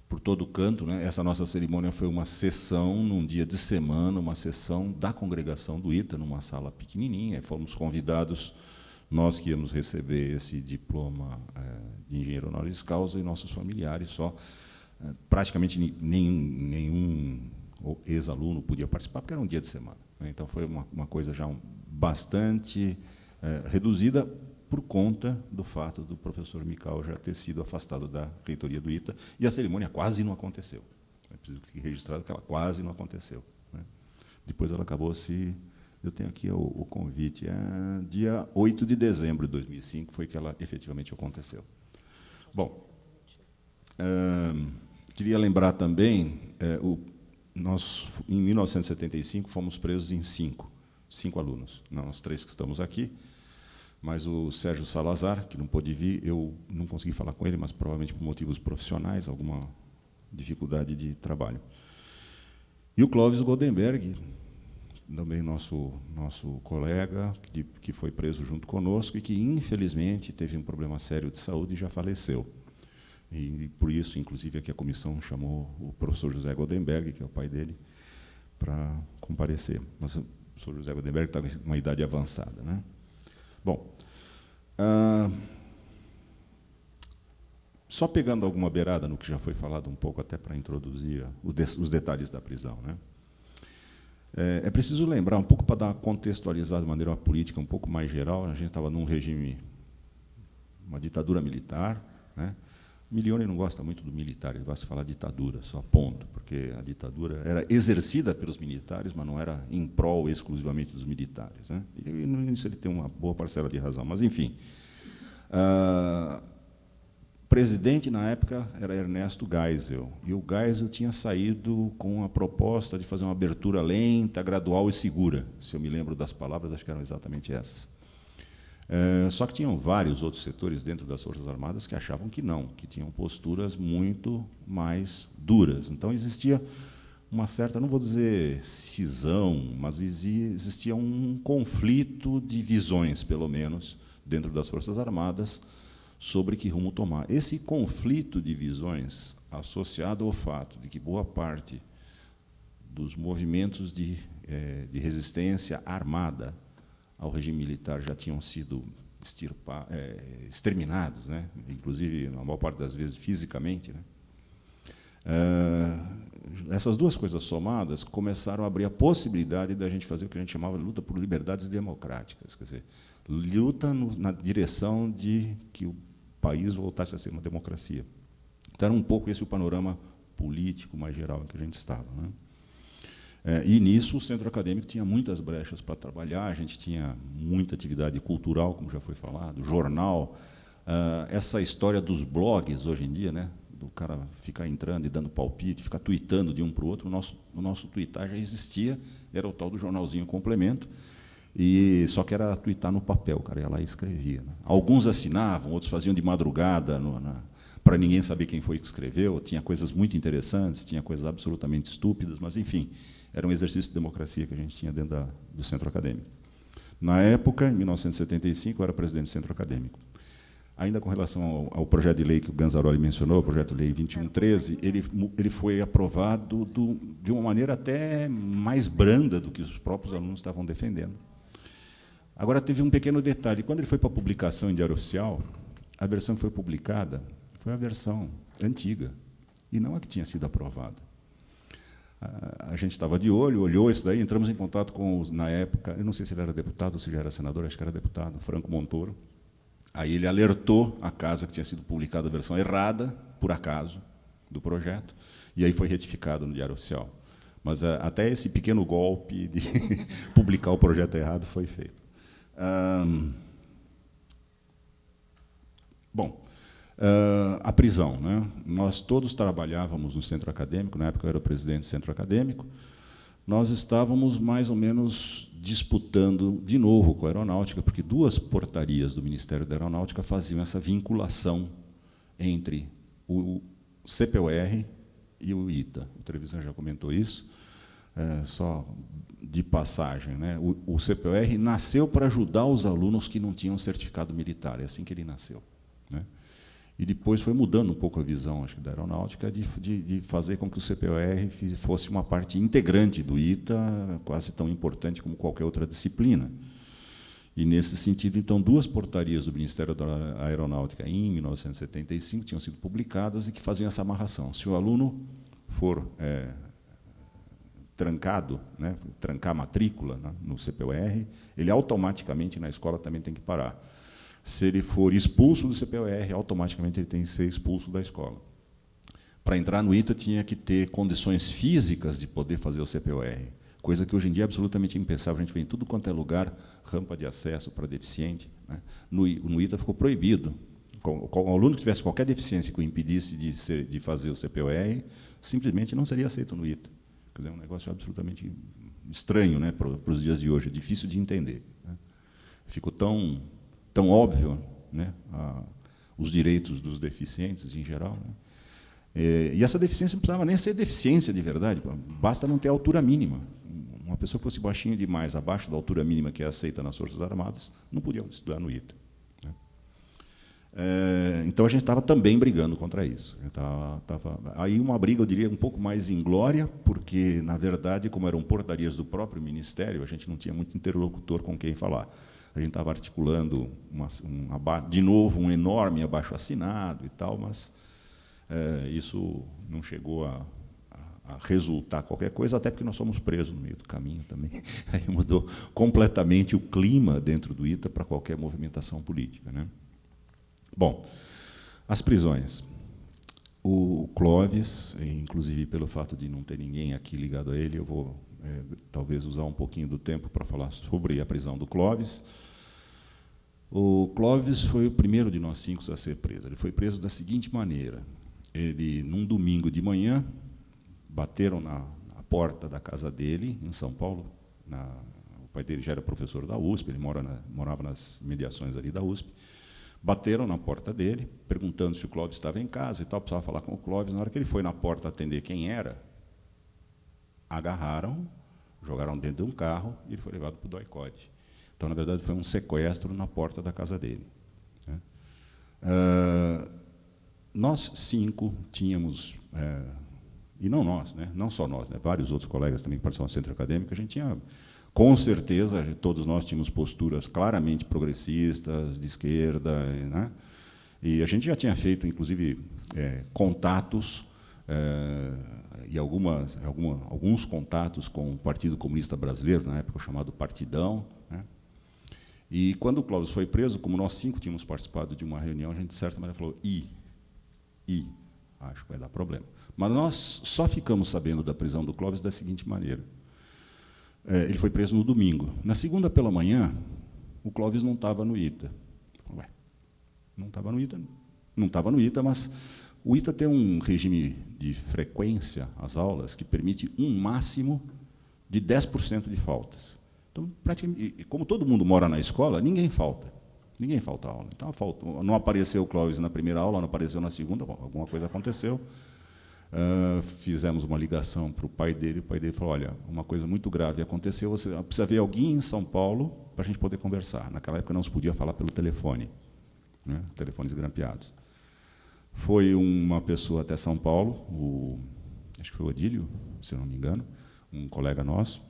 por todo canto, né? Essa nossa cerimônia foi uma sessão, num dia de semana, uma sessão da congregação do ITA, numa sala pequenininha. Fomos convidados, nós que íamos receber esse diploma de engenheiro honoris causa, e nossos familiares só. Praticamente nenhum ex-aluno podia participar, porque era um dia de semana, né? Então, foi uma coisa já bastante reduzida, por conta do fato do professor Mical já ter sido afastado da reitoria do ITA, e a cerimônia quase não aconteceu. É preciso que fique registrado que ela quase não aconteceu, né? Depois ela acabou se... Eu tenho aqui o convite. Dia 8 de dezembro de 2005 foi que ela efetivamente aconteceu. Bom, queria lembrar também, nós, em 1975, fomos presos em 5 alunos. Nós 3 que estamos aqui, mas o Sérgio Salazar, que não pôde vir, eu não consegui falar com ele, mas provavelmente por motivos profissionais, alguma dificuldade de trabalho. E o Clóvis Goldenberg, também nosso colega, que foi preso junto conosco e que, infelizmente, teve um problema sério de saúde e já faleceu. E, por isso, inclusive, aqui a comissão chamou o professor José Goldenberg, que é o pai dele, para comparecer. Mas o professor José Goldenberg estava com uma idade avançada, né? Bom, só pegando alguma beirada no que já foi falado um pouco, até para introduzir os detalhes da prisão, né? É preciso lembrar, um pouco para dar uma contextualizada de maneira política um pouco mais geral, a gente estava num regime, uma ditadura militar, né? Milione não gosta muito do militar, ele gosta de falar ditadura, só ponto, porque a ditadura era exercida pelos militares, mas não era em prol exclusivamente dos militares, né? E nisso ele tem uma boa parcela de razão, mas, enfim. Presidente, na época, era Ernesto Geisel, e o Geisel tinha saído com a proposta de fazer uma abertura lenta, gradual e segura. Se eu me lembro das palavras, acho que eram exatamente essas. Só que tinham vários outros setores dentro das Forças Armadas que achavam que não, que tinham posturas muito mais duras. Então, existia uma certa, não vou dizer cisão, mas existia um conflito de visões, pelo menos, dentro das Forças Armadas, sobre que rumo tomar. Esse conflito de visões, associado ao fato de que boa parte dos movimentos de resistência armada ao regime militar já tinham sido exterminados, né? Inclusive, na maior parte das vezes, fisicamente, né? Essas duas coisas somadas começaram a abrir a possibilidade da gente fazer o que a gente chamava de luta por liberdades democráticas, quer dizer, luta na direção de que o país voltasse a ser uma democracia. Então, era um pouco esse o panorama político mais geral em que a gente estava, né? E, nisso, o centro acadêmico tinha muitas brechas para trabalhar, a gente tinha muita atividade cultural, como já foi falado, jornal, essa história dos blogs, hoje em dia, né, do cara ficar entrando e dando palpite, ficar tuitando de um para o outro, o nosso tuitar já existia, era o tal do jornalzinho complemento, só que era tuitar no papel, o cara ia lá e escrevia, né? Alguns assinavam, outros faziam de madrugada, para ninguém saber quem foi que escreveu, tinha coisas muito interessantes, tinha coisas absolutamente estúpidas, mas, enfim, era um exercício de democracia que a gente tinha dentro do centro acadêmico. Na época, em 1975, eu era presidente do centro acadêmico. Ainda com relação ao projeto de lei que o Ganzaroli mencionou, o projeto de lei 2113, ele foi aprovado de uma maneira até mais branda do que os próprios alunos estavam defendendo. Agora, teve um pequeno detalhe. Quando ele foi para publicação em Diário Oficial, a versão que foi publicada foi a versão antiga, e não a que tinha sido aprovada. A gente estava de olho, olhou isso daí, entramos em contato com, na época, eu não sei se ele era deputado ou se já era senador, acho que era deputado, Franco Montoro. Aí ele alertou a casa que tinha sido publicada a versão errada, por acaso, do projeto, e aí foi retificado no Diário Oficial. Mas até esse pequeno golpe de publicar o projeto errado foi feito. Bom, a prisão, né? Nós todos trabalhávamos no centro acadêmico, na época eu era o presidente do centro acadêmico, nós estávamos mais ou menos disputando de novo com a aeronáutica, porque duas portarias do Ministério da Aeronáutica faziam essa vinculação entre o CPUR e o ITA. O Trevisan já comentou isso, só de passagem, né? O CPUR nasceu para ajudar os alunos que não tinham certificado militar, é assim que ele nasceu, né? E depois foi mudando um pouco a visão, acho que, da aeronáutica, de fazer com que o CPUR fosse uma parte integrante do ITA, quase tão importante como qualquer outra disciplina. E, nesse sentido, então, duas portarias do Ministério da Aeronáutica, em 1975, tinham sido publicadas e que faziam essa amarração. Se o aluno for trancado, né, trancar a matrícula, né, no CPUR, ele automaticamente, na escola, também tem que parar. Se ele for expulso do CPUR, automaticamente ele tem que ser expulso da escola. Para entrar no ITA, tinha que ter condições físicas de poder fazer o CPUR, coisa que hoje em dia é absolutamente impensável. A gente vê em tudo quanto é lugar, rampa de acesso para deficiente, né? No ITA ficou proibido. O aluno que tivesse qualquer deficiência que o impedisse de fazer o CPUR, simplesmente não seria aceito no ITA. Quer dizer, é um negócio absolutamente estranho, né, para os dias de hoje, é difícil de entender, né? Ficou tão óbvio, né, os direitos dos deficientes em geral, né? E essa deficiência não precisava nem ser deficiência de verdade, basta não ter altura mínima. Uma pessoa que fosse baixinha demais, abaixo da altura mínima que é aceita nas Forças Armadas, não podia estudar no ITA, né? Então a gente estava também brigando contra isso. Aí uma briga, eu diria, um pouco mais inglória, porque, na verdade, como eram portarias do próprio Ministério, a gente não tinha muito interlocutor com quem falar. A gente estava articulando, de novo, um enorme abaixo-assinado e tal, mas isso não chegou a resultar qualquer coisa, até porque nós fomos presos no meio do caminho também. Aí mudou completamente o clima dentro do ITA para qualquer movimentação política, né? Bom, as prisões. O Clóvis, inclusive pelo fato de não ter ninguém aqui ligado a ele, eu vou talvez usar um pouquinho do tempo para falar sobre a prisão do Clóvis. O Clóvis foi o primeiro de nós 5 a ser preso. Ele foi preso da seguinte maneira: ele, num domingo de manhã, bateram na porta da casa dele, em São Paulo. O pai dele já era professor da USP, ele morava nas mediações ali da USP. Bateram na porta dele, perguntando se o Clóvis estava em casa e tal, precisava falar com o Clóvis. Na hora que ele foi na porta atender quem era, agarraram, jogaram dentro de um carro e ele foi levado para o DOI-CODE. Então, na verdade, foi um sequestro na porta da casa dele, né? Nós 5 tínhamos, e não nós, né, não só nós, né, vários outros colegas também que participavam do centro acadêmico, a gente tinha, com certeza, todos nós tínhamos posturas claramente progressistas, de esquerda, né? E a gente já tinha feito, inclusive, contatos, e alguns contatos com o Partido Comunista Brasileiro, na época chamado Partidão, né? E, quando o Clóvis foi preso, como nós 5 tínhamos participado de uma reunião, a gente, de certa maneira, falou: acho que vai dar problema. Mas nós só ficamos sabendo da prisão do Clóvis da seguinte maneira. Ele foi preso no domingo. Na segunda pela manhã, o Clóvis não estava no ITA. Ué, não estava no ITA? Não estava no ITA, mas o ITA tem um regime de frequência às aulas que permite um máximo de 10% de faltas. Então, praticamente, como todo mundo mora na escola, ninguém falta. Ninguém falta aula. Então, não apareceu o Clóvis na primeira aula, não apareceu na segunda, bom, alguma coisa aconteceu. Fizemos uma ligação para o pai dele falou: olha, uma coisa muito grave aconteceu, você precisa ver alguém em São Paulo para a gente poder conversar. Naquela época não se podia falar pelo telefone, né, telefones grampeados. Foi uma pessoa até São Paulo, acho que foi o Odílio, se eu não me engano, um colega nosso,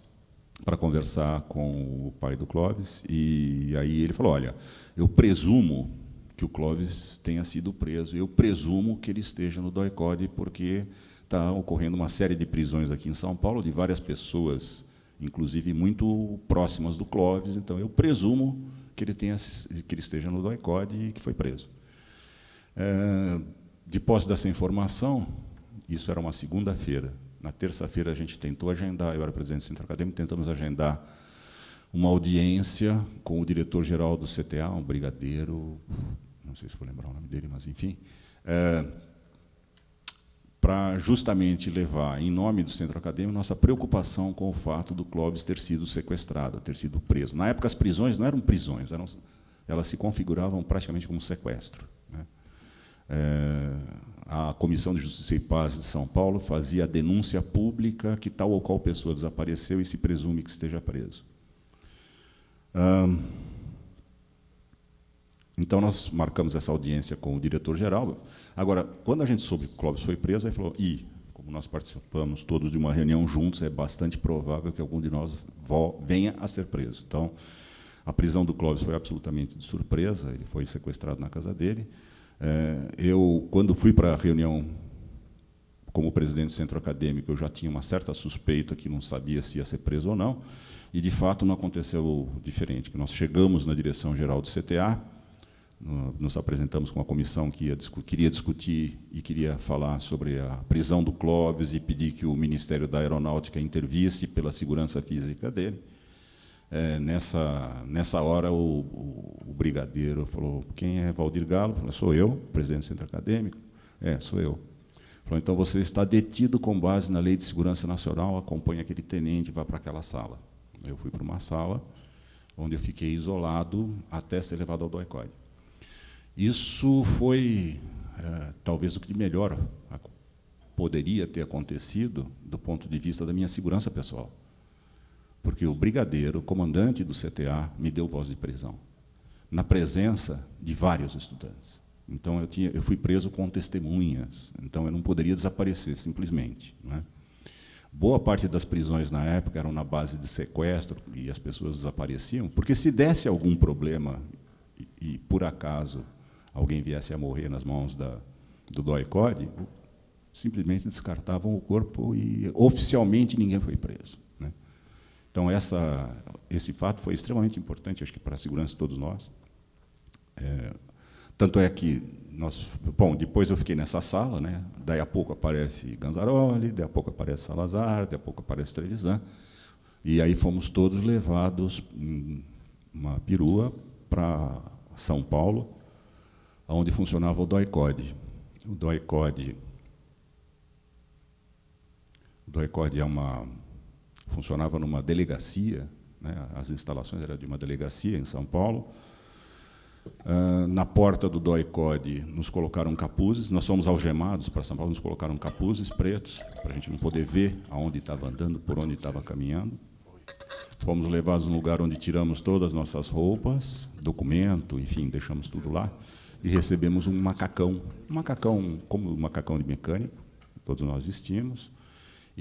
para conversar com o pai do Clóvis, e aí ele falou: olha, eu presumo que o Clóvis tenha sido preso, eu presumo que ele esteja no DOI-CODE, porque está ocorrendo uma série de prisões aqui em São Paulo, de várias pessoas, inclusive muito próximas do Clóvis, então eu presumo que ele esteja no DOI-CODE e que foi preso. De posse dessa informação, isso era uma segunda-feira. Na terça-feira a gente tentou agendar, eu era presidente do Centro Acadêmico, tentamos agendar uma audiência com o diretor-geral do CTA, um brigadeiro, não sei se vou lembrar o nome dele, mas enfim, para justamente levar, em nome do Centro Acadêmico, nossa preocupação com o fato do Clóvis ter sido sequestrado, ter sido preso. Na época, as prisões não eram prisões, elas se configuravam praticamente como sequestro, né? A Comissão de Justiça e Paz de São Paulo fazia a denúncia pública que tal ou qual pessoa desapareceu e se presume que esteja preso. Então, nós marcamos essa audiência com o diretor-geral. Agora, quando a gente soube que o Clóvis foi preso, aí falou, como nós participamos todos de uma reunião juntos, é bastante provável que algum de nós venha a ser preso. Então, a prisão do Clóvis foi absolutamente de surpresa, ele foi sequestrado na casa dele. Eu, quando fui para a reunião como presidente do Centro Acadêmico, eu já tinha uma certa suspeita que não sabia se ia ser preso ou não, e, de fato, não aconteceu diferente. Nós chegamos na direção-geral do CTA, nos apresentamos com uma comissão que queria discutir e queria falar sobre a prisão do Clóvis e pedir que o Ministério da Aeronáutica intervisse pela segurança física dele. Nessa hora, o brigadeiro falou, quem é Valdir Galo? Falei, sou eu, presidente do Centro Acadêmico. Sou eu. Falou, então você está detido com base na Lei de Segurança Nacional, acompanhe aquele tenente e vá para aquela sala. Eu fui para uma sala, onde eu fiquei isolado até ser levado ao DOI-CODE. Isso foi, talvez, o que de melhor poderia ter acontecido do ponto de vista da minha segurança pessoal. Porque o brigadeiro, comandante do CTA, me deu voz de prisão, na presença de vários estudantes. Então, eu fui preso com testemunhas, então eu não poderia desaparecer, simplesmente, né? Boa parte das prisões, na época, eram na base de sequestro, e as pessoas desapareciam, porque se desse algum problema, e por acaso, alguém viesse a morrer nas mãos do DOI-CODE, simplesmente descartavam o corpo e, oficialmente, ninguém foi preso, né? Então, esse fato foi extremamente importante, acho que para a segurança de todos nós. Tanto é que depois eu fiquei nessa sala, né? Daí a pouco aparece Ganzaroli, daí a pouco aparece Salazar, daí a pouco aparece Trevisan, e aí fomos todos levados em uma perua para São Paulo, onde funcionava o DOI-CODE. O DOI-CODE funcionava numa delegacia, né? As instalações eram de uma delegacia em São Paulo. Na porta do DOI-CODE nos colocaram capuzes, nós fomos algemados para São Paulo, nos colocaram capuzes pretos, para a gente não poder ver aonde estava andando, por onde estava caminhando. Fomos levados a um lugar onde tiramos todas as nossas roupas, documento, enfim, deixamos tudo lá, e recebemos um macacão como um macacão de mecânico, todos nós vestimos,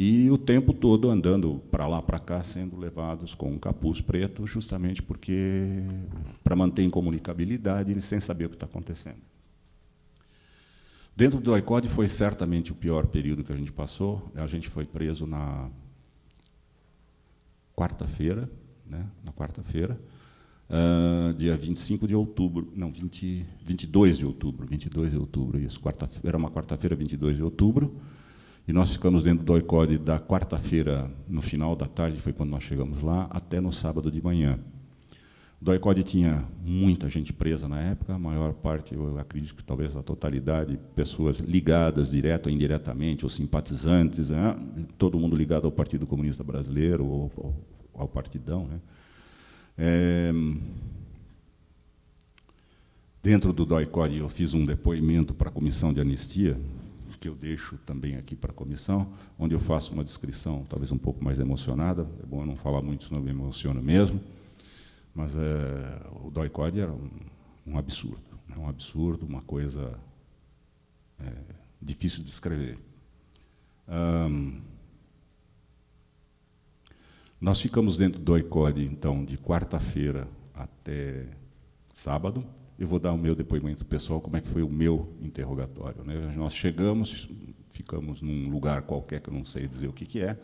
e o tempo todo andando para lá, para cá, sendo levados com um capuz preto, justamente para manter incomunicabilidade, sem saber o que está acontecendo. Dentro do DOI-CODE foi certamente o pior período que a gente passou. A gente foi preso na quarta-feira, né? Na quarta-feira, dia 25 de outubro, não, 22 de outubro, isso, era uma quarta-feira, 22 de outubro, e nós ficamos dentro do DOI-CODE da quarta-feira, no final da tarde, foi quando nós chegamos lá, até no sábado de manhã. O DOI-CODE tinha muita gente presa na época, a maior parte, eu acredito que talvez a totalidade, pessoas ligadas direto ou indiretamente, ou simpatizantes, né? Todo mundo ligado ao Partido Comunista Brasileiro, ou ao Partidão, né? Dentro do DOI-CODE, eu fiz um depoimento para a Comissão de Anistia, que eu deixo também aqui para a comissão, onde eu faço uma descrição talvez um pouco mais emocionada. É bom eu não falar muito, senão eu me emociono mesmo, mas o DOI-CODE era um absurdo, né? Um absurdo, uma coisa difícil de descrever. Nós ficamos dentro do DOI-CODE, então, de quarta-feira até sábado. Eu vou dar o meu depoimento pessoal, como é que foi o meu interrogatório, né? Nós chegamos, ficamos num lugar qualquer, que eu não sei dizer o que é,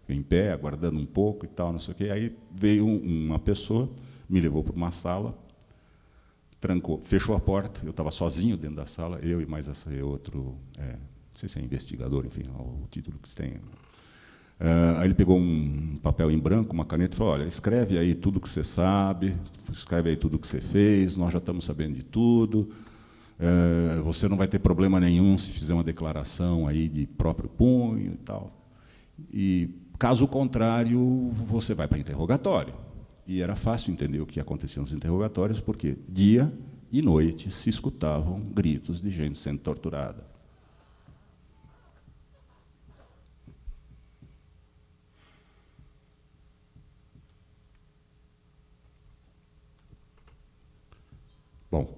em pé, aguardando um pouco e tal, não sei o quê. Aí veio uma pessoa, me levou para uma sala, trancou, fechou a porta, eu estava sozinho dentro da sala, eu e mais esse outro, não sei se é investigador, enfim, o título que tem. Aí ele pegou um papel em branco, uma caneta, e falou, olha, escreve aí tudo que você sabe, escreve aí tudo que você fez, nós já estamos sabendo de tudo, você não vai ter problema nenhum se fizer uma declaração aí de próprio punho e tal. E, caso contrário, você vai para interrogatório. E era fácil entender o que acontecia nos interrogatórios, porque dia e noite se escutavam gritos de gente sendo torturada. Bom,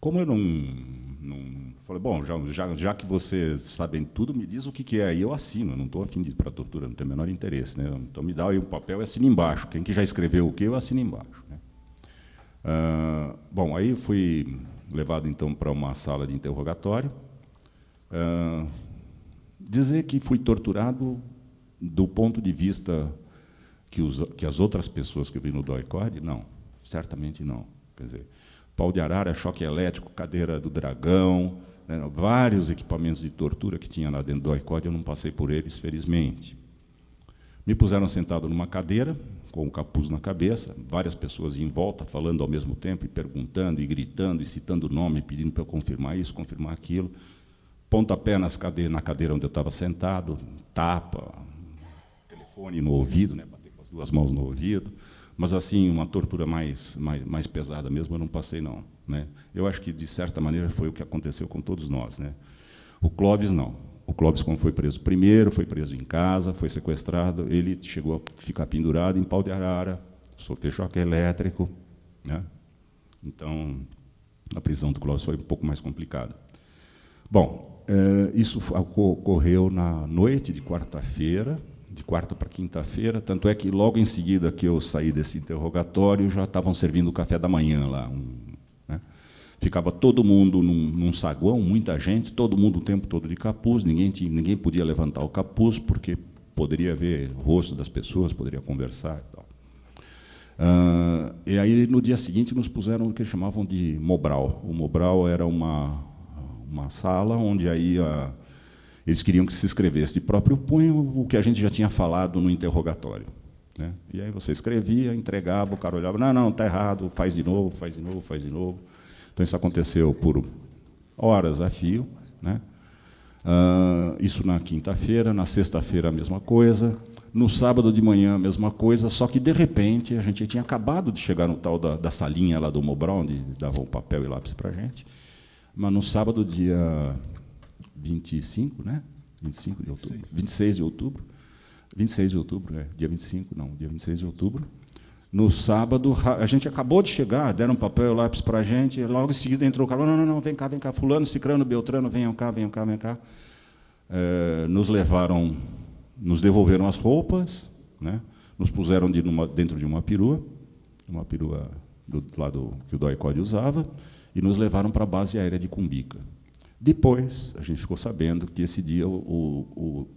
como eu não falei, bom, já que vocês sabem tudo, me diz o que é, aí eu assino, eu não estou afim de ir para a tortura, não tenho o menor interesse, né? Então me dá aí um papel e assina embaixo, quem que já escreveu o que, eu assino embaixo, né? Bom, aí fui levado então para uma sala de interrogatório, dizer que fui torturado do ponto de vista que as outras pessoas que eu vi no DOI-CODE, não, certamente não. Quer dizer, pau de arara, choque elétrico, cadeira do dragão, né, vários equipamentos de tortura que tinha lá dentro do DOI-CODE, eu não passei por eles, felizmente. Me puseram sentado numa cadeira, com o capuz na cabeça, várias pessoas em volta, falando ao mesmo tempo, e perguntando, e gritando, e citando o nome, pedindo para eu confirmar isso, confirmar aquilo. Pontapé na cadeira onde eu estava sentado, tapa, telefone no ouvido, né, bater com as duas mãos no ouvido, mas assim, uma tortura mais pesada mesmo, eu não passei, não, né? Eu acho que, de certa maneira, foi o que aconteceu com todos nós, né? O Clóvis, não. O Clóvis, como foi preso primeiro, foi preso em casa, foi sequestrado, ele chegou a ficar pendurado em pau de arara, sofreu choque elétrico, né? Então, a prisão do Clóvis foi um pouco mais complicada. Bom, isso ocorreu na noite de quarta-feira, de quarta para quinta-feira, tanto é que logo em seguida que eu saí desse interrogatório, já estavam servindo o café da manhã lá. Né? Ficava todo mundo num saguão, muita gente, todo mundo o tempo todo de capuz, ninguém podia levantar o capuz, porque poderia ver o rosto das pessoas, poderia conversar e tal. E aí, no dia seguinte, nos puseram o que chamavam de Mobral. O Mobral era uma sala onde aí eles queriam que se escrevesse de próprio punho o que a gente já tinha falado no interrogatório, né? E aí você escrevia, entregava, o cara olhava, não, está errado, faz de novo, faz de novo, faz de novo. Então, isso aconteceu por horas a fio, né? Isso na quinta-feira, na sexta-feira a mesma coisa, no sábado de manhã a mesma coisa, só que, de repente, a gente tinha acabado de chegar no tal da salinha lá do Mobral, onde davam papel e lápis para a gente, mas no sábado, dia 25, né? 25 de outubro, 26 de outubro, 26 de outubro, dia 25, não, dia 26 de outubro. No sábado, a gente acabou de chegar, deram papel e lápis para a gente, e logo em seguida entrou o cara, não, vem cá, fulano, cicrano, beltrano, venham cá. Nos levaram, nos devolveram as roupas, né? Nos puseram dentro de uma perua do lado que o DOI-CODE usava, e nos levaram para a base aérea de Cumbica. Depois, a gente ficou sabendo que esse dia o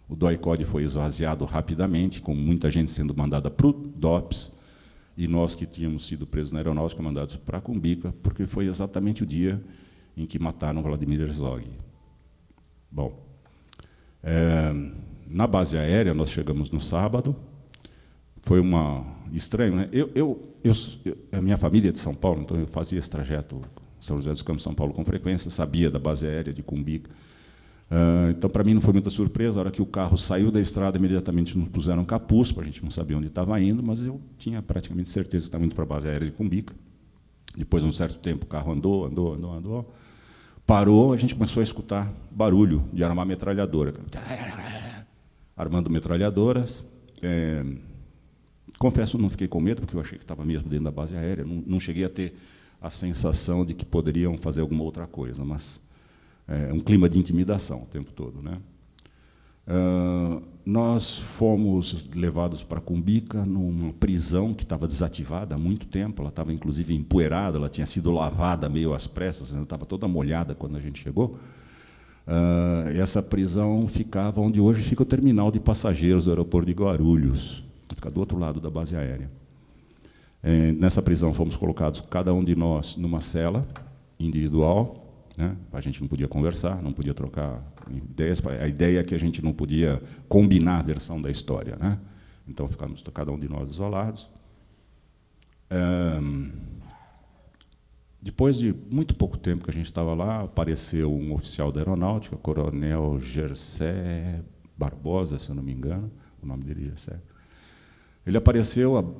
DOI-CODE foi esvaziado rapidamente, com muita gente sendo mandada para o DOPS, e nós que tínhamos sido presos na aeronáutica mandados para Cumbica, porque foi exatamente o dia em que mataram Vladimir Herzog. Bom, na base aérea, nós chegamos no sábado, foi estranho, né? A minha família é de São Paulo, então eu fazia esse trajeto São José dos Campos, São Paulo, com frequência, sabia da base aérea de Cumbica. Então, para mim, não foi muita surpresa. A hora que o carro saiu da estrada, imediatamente nos puseram capuz, para a gente não saber onde estava indo, mas eu tinha praticamente certeza que estava indo para a base aérea de Cumbica. Depois de um certo tempo, o carro andou, parou, a gente começou a escutar barulho de armar metralhadora. Armando metralhadoras. Confesso, não fiquei com medo, porque eu achei que estava mesmo dentro da base aérea, não cheguei a ter a sensação de que poderiam fazer alguma outra coisa, mas um clima de intimidação o tempo todo, né? Nós fomos levados para Cumbica, numa prisão que estava desativada há muito tempo, ela estava, inclusive, empoeirada, ela tinha sido lavada meio às pressas, ela estava toda molhada quando a gente chegou. Essa prisão ficava onde hoje fica o terminal de passageiros do aeroporto de Guarulhos, fica do outro lado da base aérea. Nessa prisão fomos colocados, cada um de nós, numa cela individual, né? A gente não podia conversar, não podia trocar ideias. A ideia é que a gente não podia combinar a versão da história, né? Então, ficamos cada um de nós isolados. Depois de muito pouco tempo que a gente estava lá, apareceu um oficial da aeronáutica, Coronel Gersé Barbosa, se eu não me engano, o nome dele é Gersé. Ele apareceu,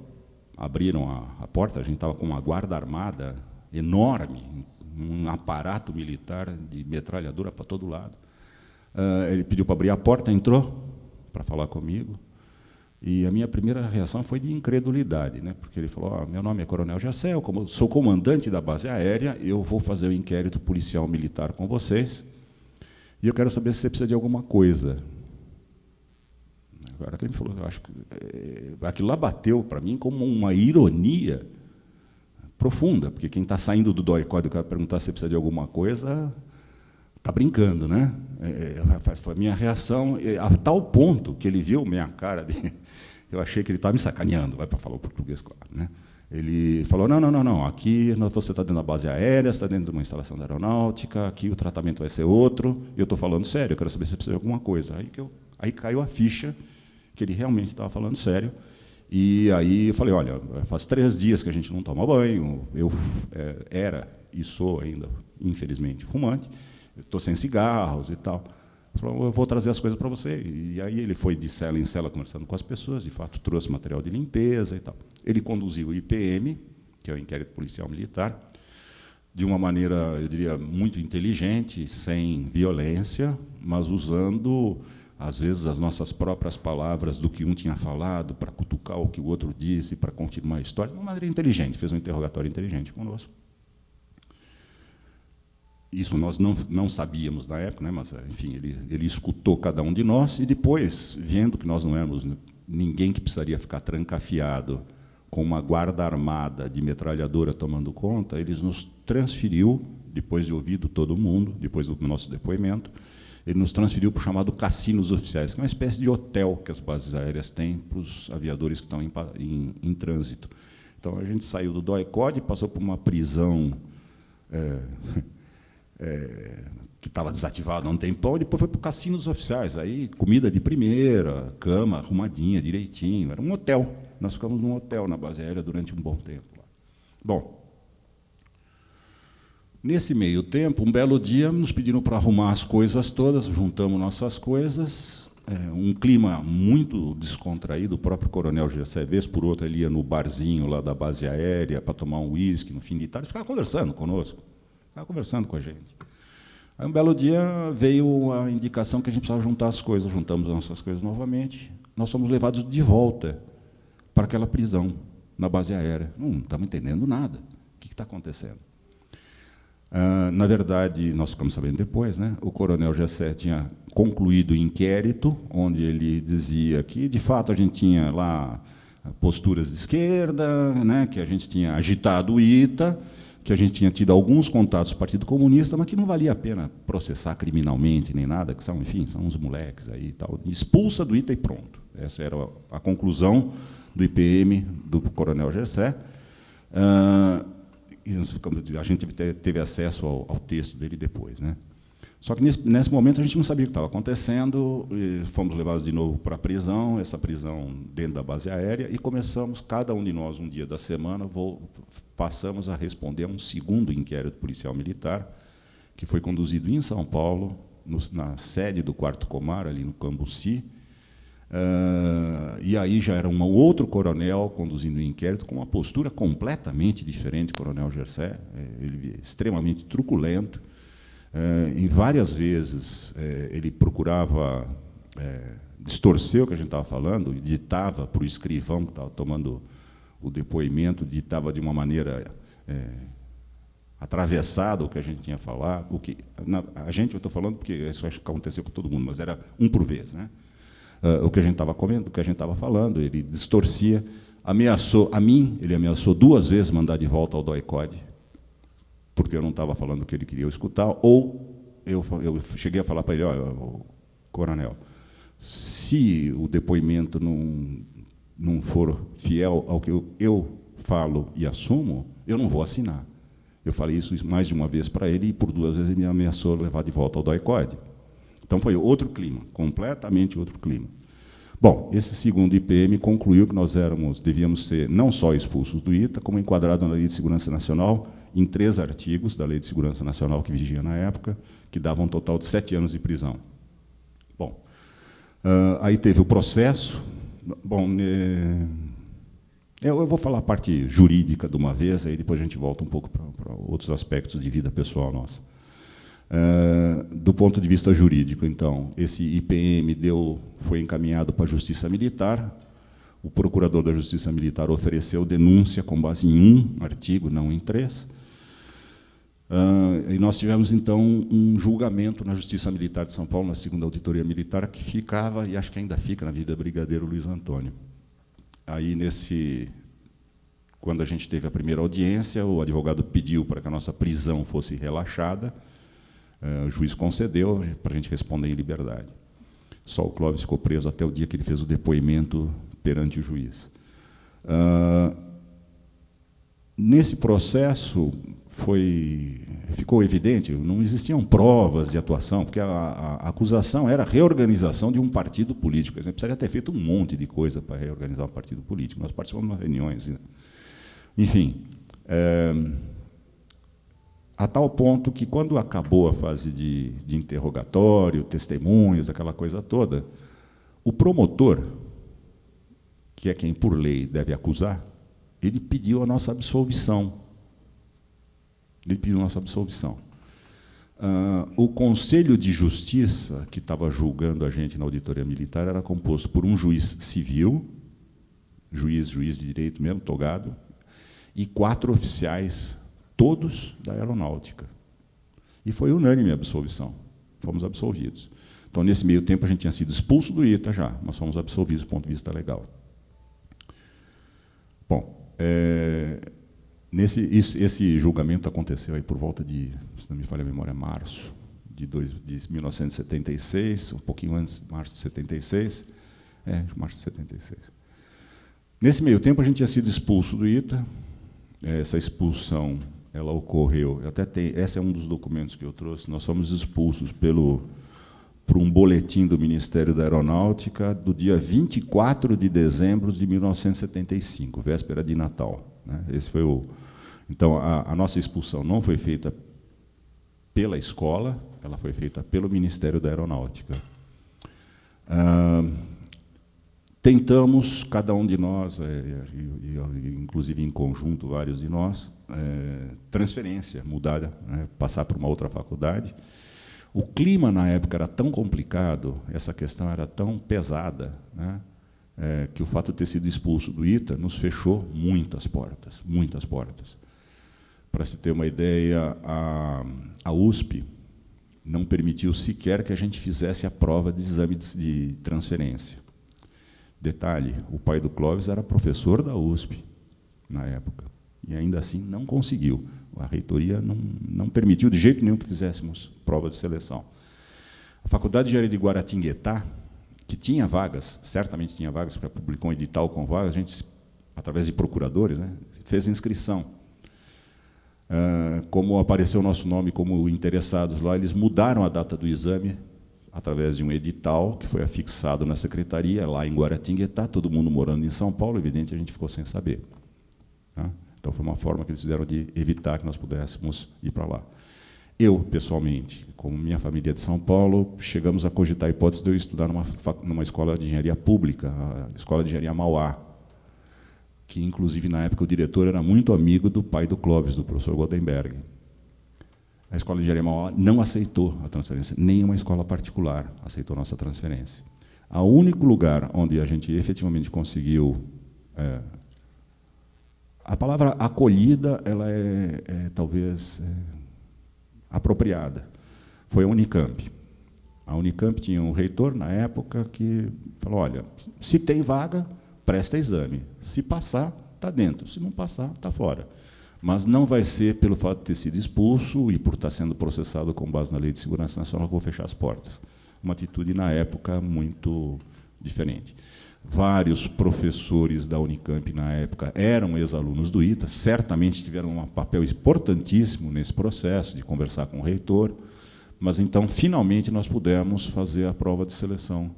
abriram a porta, a gente estava com uma guarda armada enorme, um aparato militar de metralhadora para todo lado. Ele pediu para abrir a porta, entrou para falar comigo, e a minha primeira reação foi de incredulidade, né? Porque ele falou: meu nome é Coronel Gersé, eu sou comandante da base aérea, eu vou fazer o inquérito policial militar com vocês, e eu quero saber se você precisa de alguma coisa. Agora que ele me falou, eu acho que aquilo lá bateu para mim como uma ironia profunda, porque quem está saindo do DOI-CODE e quer perguntar se precisa de alguma coisa, está brincando, né? Foi a minha reação, a tal ponto que ele viu minha cara, eu achei que ele estava me sacaneando, vai para falar o português, claro, né? Ele falou: não, aqui você está dentro da base aérea, está dentro de uma instalação da aeronáutica, aqui o tratamento vai ser outro, e eu estou falando sério, eu quero saber se você precisa de alguma coisa. Aí caiu a ficha que ele realmente estava falando sério. E aí eu falei: olha, faz 3 dias que a gente não toma banho, eu era e sou ainda, infelizmente, fumante, estou sem cigarros e tal. Ele falou: eu vou trazer as coisas para você. E aí ele foi de cela em cela conversando com as pessoas, de fato trouxe material de limpeza e tal. Ele conduziu o IPM, que é o Inquérito Policial Militar, de uma maneira, eu diria, muito inteligente, sem violência, mas usando, às vezes, as nossas próprias palavras do que um tinha falado, para cutucar o que o outro disse, para confirmar a história, de uma maneira inteligente, fez um interrogatório inteligente conosco. Isso nós não sabíamos na época, né, mas, enfim, ele escutou cada um de nós, e depois, vendo que nós não éramos ninguém que precisaria ficar trancafiado com uma guarda armada de metralhadora tomando conta, eles nos transferiu, depois de ouvido todo mundo, depois do nosso depoimento, ele nos transferiu para o chamado cassinos oficiais, que é uma espécie de hotel que as bases aéreas têm para os aviadores que estão em trânsito. Então, a gente saiu do DOI-CODE, passou por uma prisão que estava desativada há um tempão, e depois foi para os cassinos oficiais. Aí, comida de primeira, cama arrumadinha, direitinho. Era um hotel. Nós ficamos num hotel na base aérea durante um bom tempo. Bom, nesse meio tempo, um belo dia, nos pediram para arrumar as coisas todas, juntamos nossas coisas, um clima muito descontraído, o próprio Coronel Gersé, vez por outra, ele ia no barzinho lá da base aérea para tomar um uísque no fim de tarde, ficava conversando conosco, ficava conversando com a gente. Aí, um belo dia, veio a indicação que a gente precisava juntar as coisas, juntamos as nossas coisas novamente, nós fomos levados de volta para aquela prisão na base aérea. Não estamos entendendo nada. O que está acontecendo? Na verdade, nós ficamos sabendo depois, né? O Coronel Gersé tinha concluído o inquérito, onde ele dizia que, de fato, a gente tinha lá posturas de esquerda, né? Que a gente tinha agitado o ITA, que a gente tinha tido alguns contatos com o Partido Comunista, mas que não valia a pena processar criminalmente nem nada, que são, enfim, são uns moleques aí e tal. Expulsa do ITA e pronto. Essa era a conclusão do IPM do Coronel Gersé. A gente teve acesso ao texto dele depois, né? Só que nesse momento a gente não sabia o que estava acontecendo, e fomos levados de novo para a prisão, essa prisão dentro da base aérea, e começamos, cada um de nós, um dia da semana, passamos a responder a um segundo inquérito policial militar, que foi conduzido em São Paulo, na sede do 4º Comar, ali no Cambuci. E aí já era um outro coronel conduzindo o inquérito, com uma postura completamente diferente do Coronel Gersé, ele extremamente truculento. Em várias vezes ele procurava distorcer o que a gente estava falando, ditava para o escrivão que estava tomando o depoimento, ditava de uma maneira atravessada o que a gente tinha falado. Eu estou falando porque isso acho que aconteceu com todo mundo, mas era um por vez, né? O que a gente estava comendo, o que a gente estava falando, ele distorcia, ele ameaçou 2 vezes mandar de volta ao DOI-CODE, porque eu não estava falando o que ele queria escutar, ou eu cheguei a falar para ele: olha, coronel, se o depoimento não for fiel ao que eu falo e assumo, eu não vou assinar. Eu falei isso mais de uma vez para ele e, por 2 vezes, ele me ameaçou levar de volta ao DOI-CODE. Então, foi outro clima, completamente outro clima. Bom, esse segundo IPM concluiu que nós devíamos ser não só expulsos do ITA, como enquadrados na Lei de Segurança Nacional, em 3 artigos da Lei de Segurança Nacional que vigia na época, que davam um total de 7 anos de prisão. Bom, aí teve o processo. Bom, eu vou falar a parte jurídica de uma vez, aí depois a gente volta um pouco para outros aspectos de vida pessoal nossa. Do ponto de vista jurídico, então, esse IPM foi encaminhado para a Justiça Militar. O procurador da Justiça Militar ofereceu denúncia com base em 1 artigo, não em 3. E nós tivemos, então, um julgamento na Justiça Militar de São Paulo, na 2ª Auditoria Militar, que ficava, e acho que ainda fica, na Avenida Brigadeiro Luiz Antônio. Aí, quando a gente teve a primeira audiência, o advogado pediu para que a nossa prisão fosse relaxada. O juiz concedeu para a gente responder em liberdade. Só o Clóvis ficou preso até o dia que ele fez o depoimento perante o juiz. Nesse processo, ficou evidente, não existiam provas de atuação, porque a acusação era a reorganização de um partido político. A gente precisaria ter feito um monte de coisa para reorganizar um partido político. Nós participamos de reuniões. Enfim, a tal ponto que, quando acabou a fase de interrogatório, testemunhas, aquela coisa toda, o promotor, que é quem, por lei, deve acusar, ele pediu a nossa absolvição. O Conselho de Justiça, que estava julgando a gente na Auditoria Militar, era composto por um juiz civil, juiz de direito mesmo, togado, e 4 oficiais, todos da aeronáutica. E foi unânime a absolvição. Fomos absolvidos. Então, nesse meio tempo, a gente tinha sido expulso do ITA já, mas fomos absolvidos do ponto de vista legal. Bom, esse julgamento aconteceu aí por volta de, se não me falha a memória, março de 1976, um pouquinho antes, março de 76. Março de 76. Nesse meio tempo, a gente tinha sido expulso do ITA. Essa expulsão, ela ocorreu, esse é um dos documentos que eu trouxe, nós fomos expulsos por um boletim do Ministério da Aeronáutica do dia 24 de dezembro de 1975, véspera de Natal. Esse foi Então, a nossa expulsão não foi feita pela escola, ela foi feita pelo Ministério da Aeronáutica. Tentamos, cada um de nós, inclusive em conjunto, vários de nós, transferência, mudar, passar para uma outra faculdade. O clima, na época, era tão complicado, essa questão era tão pesada, que o fato de ter sido expulso do ITA nos fechou muitas portas, muitas portas. Para se ter uma ideia, a USP não permitiu sequer que a gente fizesse a prova de exame de transferência. Detalhe, o pai do Clóvis era professor da USP, na época, e ainda assim não conseguiu. A reitoria não permitiu de jeito nenhum que fizéssemos prova de seleção. A Faculdade de Engenharia de Guaratinguetá, que tinha vagas, certamente tinha vagas, porque publicou um edital com vagas, a gente, através de procuradores, fez inscrição. Como apareceu o nosso nome como interessados lá, eles mudaram a data do exame, através de um edital que foi afixado na secretaria, lá em Guaratinguetá, todo mundo morando em São Paulo, evidente, a gente ficou sem saber. Então, foi uma forma que eles fizeram de evitar que nós pudéssemos ir para lá. Eu, pessoalmente, como minha família é de São Paulo, chegamos a cogitar a hipótese de eu estudar numa escola de engenharia pública, a Escola de Engenharia Mauá, que, inclusive, na época, o diretor era muito amigo do pai do Clóvis, do professor Goldenberg. A Escola de Engenharia Mauá não aceitou a transferência, nenhuma escola particular aceitou nossa transferência. O único lugar onde a gente efetivamente conseguiu... a palavra acolhida, ela talvez apropriada. Foi a Unicamp. A Unicamp tinha um reitor, na época, que falou, olha, se tem vaga, presta exame. Se passar, está dentro. Se não passar, está fora. Mas não vai ser pelo fato de ter sido expulso e por estar sendo processado com base na Lei de Segurança Nacional que vou fechar as portas. Uma atitude, na época, muito diferente. Vários professores da Unicamp, na época, eram ex-alunos do ITA, certamente tiveram um papel importantíssimo nesse processo de conversar com o reitor, mas, então, finalmente, nós pudemos fazer a prova de seleção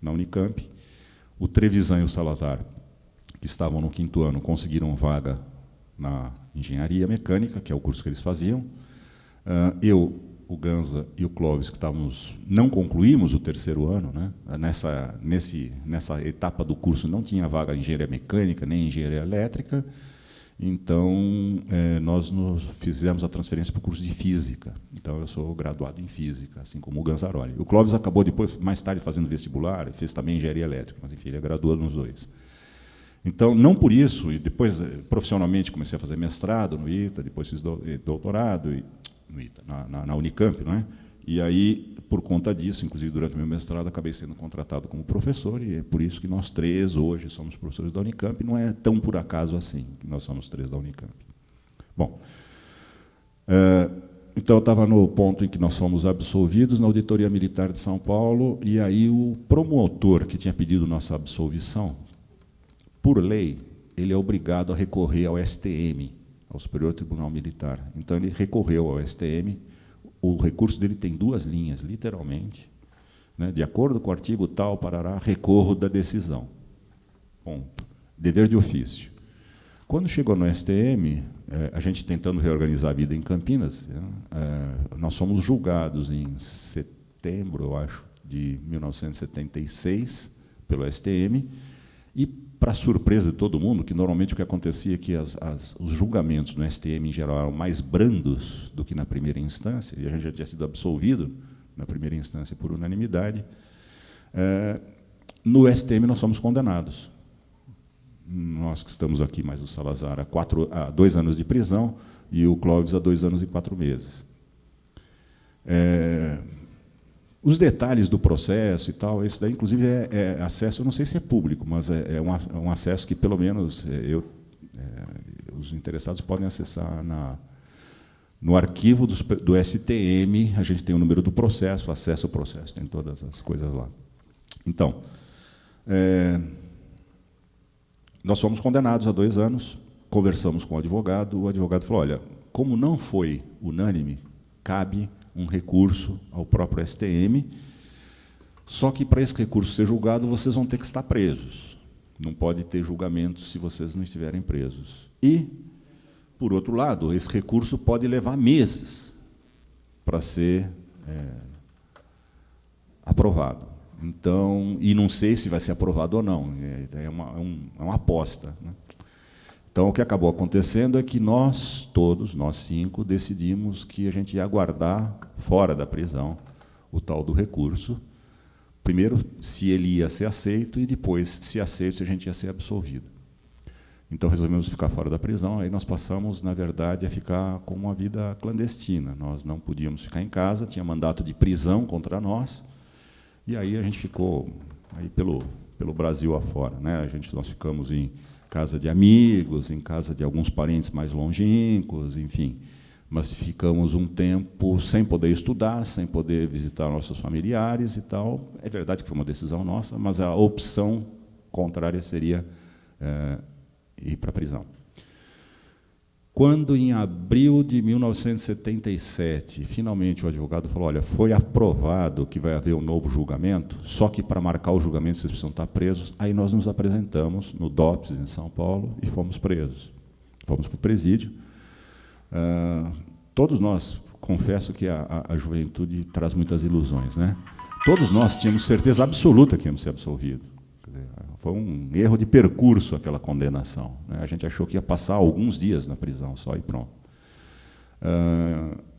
na Unicamp. O Trevisan e o Salazar, que estavam no 5º ano, conseguiram vaga na Engenharia Mecânica, que é o curso que eles faziam. Eu, o Ganza e o Clóvis, que não concluímos o 3º ano, né? Nessa etapa do curso não tinha vaga em Engenharia Mecânica, nem Engenharia Elétrica, então nós fizemos a transferência para o curso de Física. Então, eu sou graduado em Física, assim como o Ganzaroli. O Clóvis acabou depois, mais tarde, fazendo vestibular, e fez também Engenharia Elétrica, mas, enfim, ele é graduado nos dois. Então, não por isso, e depois, profissionalmente, comecei a fazer mestrado no ITA, depois fiz doutorado no ITA, na Unicamp, não é? E aí, por conta disso, inclusive durante o meu mestrado, acabei sendo contratado como professor, e é por isso que nós 3 hoje somos professores da Unicamp. Não é tão por acaso assim que nós somos 3 da Unicamp. Bom, então eu estava no ponto em que nós fomos absolvidos na Auditoria Militar de São Paulo, e aí o promotor que tinha pedido nossa absolvição, por lei, ele é obrigado a recorrer ao STM, ao Superior Tribunal Militar. Então, ele recorreu ao STM. O recurso dele tem 2 linhas, literalmente, né? De acordo com o artigo tal, parará, recorro da decisão. Ponto. Dever de ofício. Quando chegou no STM, a gente tentando reorganizar a vida em Campinas, nós fomos julgados em setembro, eu acho, de 1976, pelo STM, e, para surpresa de todo mundo, que normalmente o que acontecia é que os julgamentos no STM, em geral, eram mais brandos do que na primeira instância, e a gente já tinha sido absolvido na primeira instância por unanimidade. No STM, nós fomos condenados. Nós que estamos aqui, mais o Salazar, a 2 anos de prisão, e o Clóvis a 2 anos e 4 meses. Os detalhes do processo e tal, isso daí, inclusive, é acesso, eu não sei se é público, mas é um acesso que, pelo menos, os interessados podem acessar no arquivo do STM. A gente tem o número do processo, acesso ao processo, tem todas as coisas lá. Então, nós fomos condenados a 2 anos, conversamos com o advogado falou, olha, como não foi unânime, cabe um recurso ao próprio STM, só que, para esse recurso ser julgado, vocês vão ter que estar presos. Não pode ter julgamento se vocês não estiverem presos. E, por outro lado, esse recurso pode levar meses para ser aprovado. Então, e não sei se vai ser aprovado ou não, é uma aposta, né? Então, o que acabou acontecendo é que nós 5, decidimos que a gente ia aguardar, fora da prisão, o tal do recurso. Primeiro, se ele ia ser aceito, e depois, se aceito, se a gente ia ser absolvido. Então, resolvemos ficar fora da prisão. Aí nós passamos, na verdade, a ficar com uma vida clandestina. Nós não podíamos ficar em casa, tinha mandato de prisão contra nós, e aí a gente ficou aí pelo Brasil afora, né? Nós ficamos em casa de amigos, em casa de alguns parentes mais longínquos, enfim. Mas ficamos um tempo sem poder estudar, sem poder visitar nossos familiares e tal. É verdade que foi uma decisão nossa, mas a opção contrária seria ir para a prisão. Quando, em abril de 1977, finalmente o advogado falou, olha, foi aprovado que vai haver um novo julgamento, só que, para marcar o julgamento, vocês precisam estar presos. Aí nós nos apresentamos no DOPS, em São Paulo, e fomos presos. Fomos para o presídio. Todos nós, confesso que a juventude traz muitas ilusões, né? Todos nós tínhamos certeza absoluta que íamos ser absolvidos. Foi um erro de percurso aquela condenação, né? A gente achou que ia passar alguns dias na prisão só e pronto.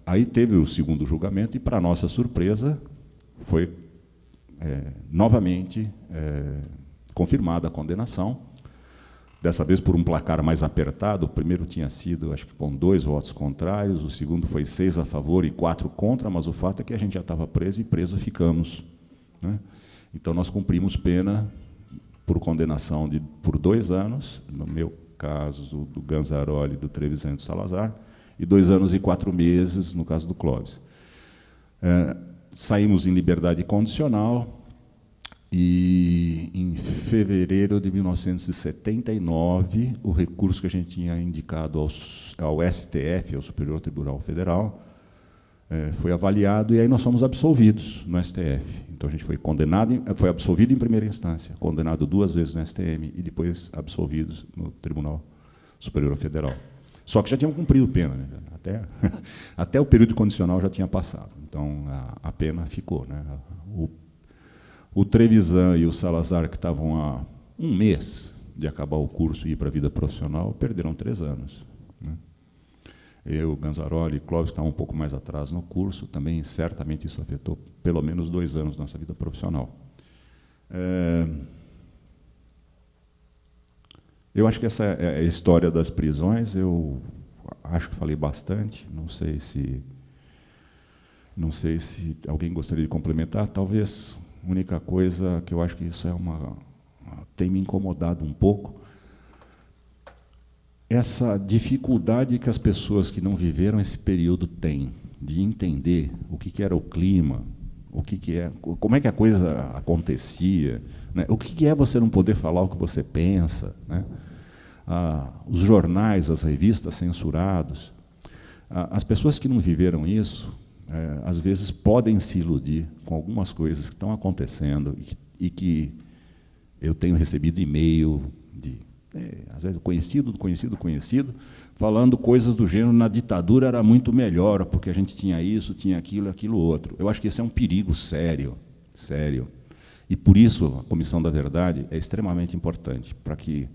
Aí teve o segundo julgamento e, para nossa surpresa, foi novamente confirmada a condenação, dessa vez por um placar mais apertado. O primeiro tinha sido, acho que com 2 votos contrários, o segundo foi 6 a favor e 4 contra, mas o fato é que a gente já estava preso e preso ficamos, né? Então, nós cumprimos pena por condenação por 2 anos, no meu caso, do Ganzaroli, do Trevisan e do Salazar, e 2 anos e 4 meses, no caso do Clóvis. Saímos em liberdade condicional, E, em fevereiro de 1979, o recurso que a gente tinha indicado ao STF, ao Superior Tribunal Federal, foi avaliado, e aí nós fomos absolvidos no STF. Então, a gente foi condenado, foi absolvido em primeira instância, condenado 2 vezes no STM, e depois absolvidos no Tribunal Superior Federal. Só que já tinham cumprido pena, né? Até o período condicional já tinha passado. Então, a pena ficou, né? O Trevisan e o Salazar, que estavam há 1 mês de acabar o curso e ir para a vida profissional, perderam 3 anos. Né? Eu, Ganzaroli e Clóvis, que estavam um pouco mais atrás no curso, também certamente isso afetou pelo menos 2 anos da nossa vida profissional. Eu acho que essa é a história das prisões. Eu acho que falei bastante. Não sei se alguém gostaria de complementar. Talvez a única coisa que eu acho que isso tem me incomodado um pouco, essa dificuldade que as pessoas que não viveram esse período têm de entender o que era o clima, como é que a coisa acontecia, né? O que é você não poder falar o que você pensa, né? Os jornais, as revistas censurados. As pessoas que não viveram isso, às vezes podem se iludir com algumas coisas que estão acontecendo e que eu tenho recebido e-mail de, às vezes, conhecido, falando coisas do gênero: na ditadura era muito melhor, porque a gente tinha isso, tinha aquilo outro. Eu acho que esse é um perigo sério, sério. E, por isso, a Comissão da Verdade é extremamente importante, para que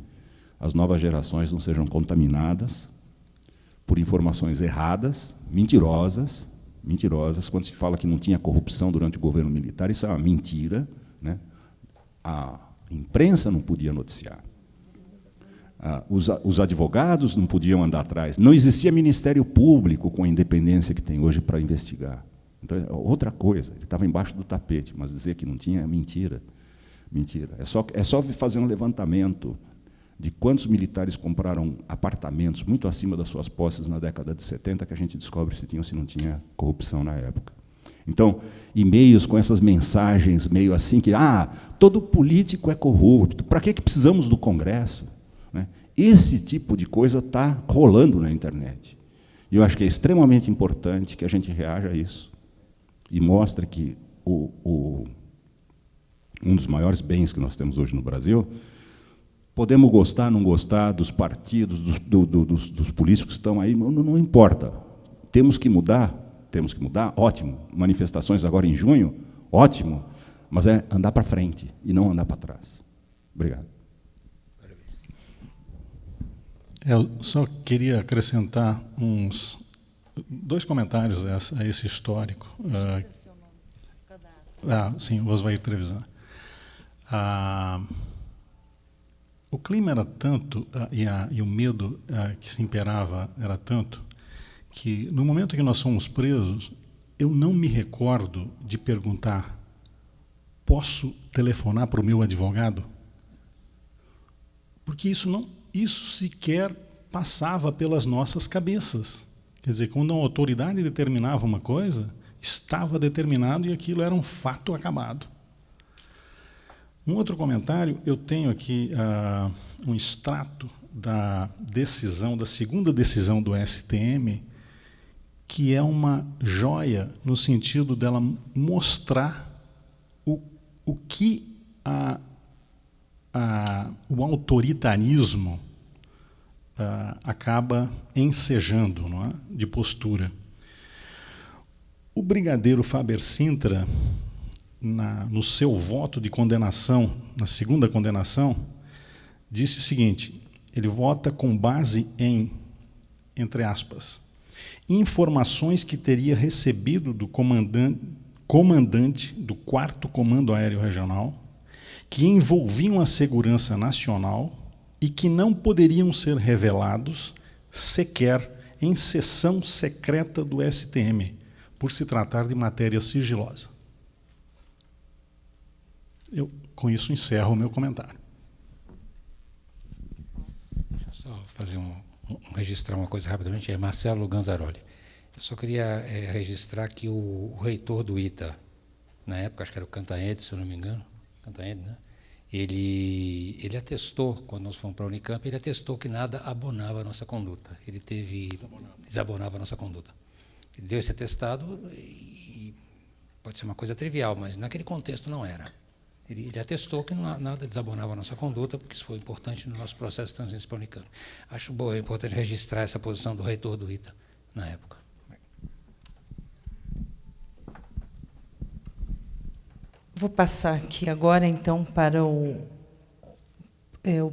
as novas gerações não sejam contaminadas por informações erradas, mentirosas, quando se fala que não tinha corrupção durante o governo militar. Isso é uma mentira, né? A imprensa não podia noticiar. Os advogados não podiam andar atrás. Não existia Ministério Público com a independência que tem hoje para investigar. Então, é outra coisa. Ele estava embaixo do tapete, mas dizer que não tinha é mentira. Mentira. É só fazer um levantamento de quantos militares compraram apartamentos muito acima das suas posses na década de 70, que a gente descobre se tinha ou se não tinha corrupção na época. Então, e-mails com essas mensagens meio assim que todo político é corrupto, para que precisamos do Congresso? Né? Esse tipo de coisa está rolando na internet. E eu acho que é extremamente importante que a gente reaja a isso e mostre que um dos maiores bens que nós temos hoje no Brasil, podemos gostar, não gostar dos partidos, dos políticos que estão aí, não importa. Temos que mudar, ótimo. Manifestações agora em junho, ótimo, mas é andar para frente e não andar para trás. Obrigado. Eu só queria acrescentar 2 comentários a esse histórico. Sim, o Oswaldo Trevisan. O clima era tanto, e o medo que se imperava era tanto, que, no momento que nós fomos presos, eu não me recordo de perguntar: posso telefonar para o meu advogado? Porque isso sequer passava pelas nossas cabeças. Quer dizer, quando a autoridade determinava uma coisa, estava determinado e aquilo era um fato acabado. Um outro comentário: eu tenho aqui um extrato da segunda decisão do STM, que é uma joia no sentido dela mostrar o que o autoritarismo acaba ensejando, não é? De postura. O brigadeiro Faber Sintra, no seu voto de condenação, na segunda condenação, disse o seguinte: ele vota com base em, entre aspas, informações que teria recebido do comandante do 4º Comando Aéreo Regional, que envolviam a segurança nacional e que não poderiam ser revelados sequer em sessão secreta do STM, por se tratar de matéria sigilosa. Eu, com isso, encerro o meu comentário. Deixa eu só fazer registrar uma coisa rapidamente. É Marcelo Ganzaroli. Eu só queria registrar que o reitor do ITA, na época, acho que era o Cantanhede, se eu não me engano, Cantanhede, né? Ele atestou, quando nós fomos para a Unicamp, ele atestou que nada abonava a nossa conduta. Ele desabonava a nossa conduta. Ele deu esse atestado, e pode ser uma coisa trivial, mas naquele contexto não era. Ele atestou que nada desabonava a nossa conduta, porque isso foi importante no nosso processo de transferência para a Unicamp. Acho bom, é importante registrar essa posição do reitor do ITA na época. Vou passar aqui agora, então, para o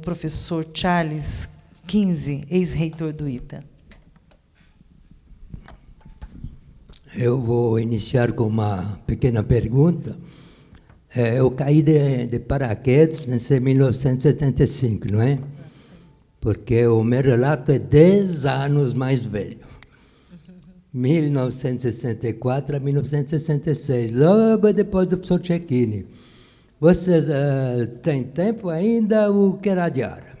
professor Charles Kinsey, ex-reitor do ITA. Eu vou iniciar com uma pequena pergunta. Eu caí de paraquedas em 1975, não é? Porque o meu relato é 10 anos mais velho. 1964 a 1966, logo depois do professor Cecchini. Vocês têm tempo ainda ou quer adiar?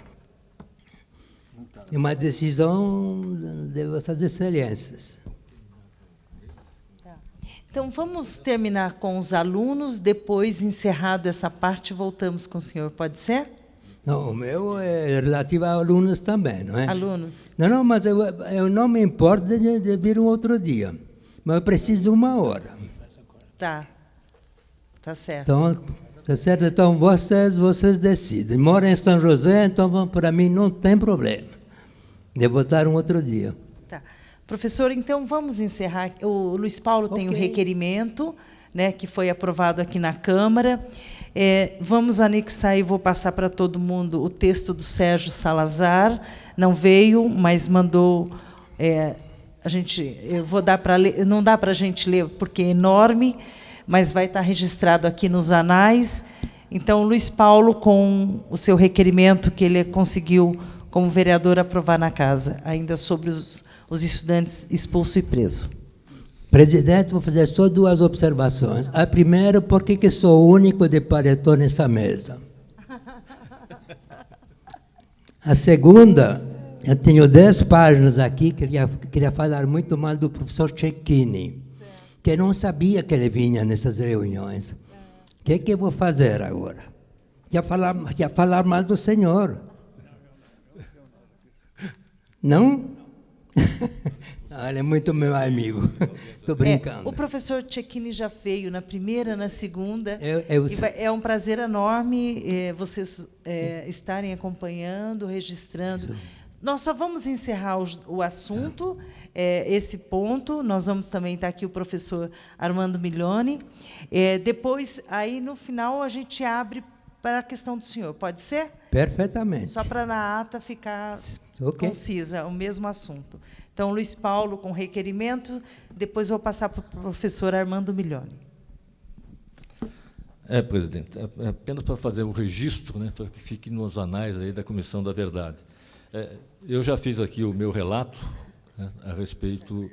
É uma decisão de Vossas Excelências. Então, vamos terminar com os alunos, depois, encerrado essa parte, voltamos com o senhor. Pode ser? Não, o meu é relativo a alunos também, não é? Alunos. Não, mas eu não me importo de vir um outro dia. Mas eu preciso de 1 hora. Tá. Tá certo. Então, tá certo? Então, vocês decidem. Moram em São José, então, para mim, não tem problema. Eu vou dar um outro dia. Tá. Professor, então, vamos encerrar. O Luiz Paulo tem um requerimento, né, que foi aprovado aqui na Câmara. Vamos anexar, e vou passar para todo mundo, o texto do Sérgio Salazar. Não veio, mas mandou... eu vou dar para ler, não dá para a gente ler, porque é enorme, mas vai estar registrado aqui nos anais. Então, Luiz Paulo, com o seu requerimento que ele conseguiu, como vereador, aprovar na casa, ainda sobre os estudantes expulsos e presos. Presidente, vou fazer só 2 observações. A primeira, por que sou o único de paletó nessa mesa? A segunda, eu tenho 10 páginas aqui, queria falar muito mal do professor Cecchini, que não sabia que ele vinha nessas reuniões. O que eu vou fazer agora? Ia falar mal do senhor. Não? Ele é muito meu amigo. Estou brincando. O professor Cecchini já veio na primeira, na segunda. E é um prazer enorme vocês estarem acompanhando, registrando. Nós só vamos encerrar o assunto, esse ponto. Nós vamos também estar aqui o professor Armando Milioni. Depois, aí, no final, a gente abre para a questão do senhor. Pode ser? Perfeitamente. Só para na ata ficar concisa, o mesmo assunto. Então, Luiz Paulo, com requerimento, depois vou passar para o professor Armando Milioni. Presidente, apenas para fazer o registro, né, para que fique nos anais aí da Comissão da Verdade. Eu já fiz aqui o meu relato, né, a respeito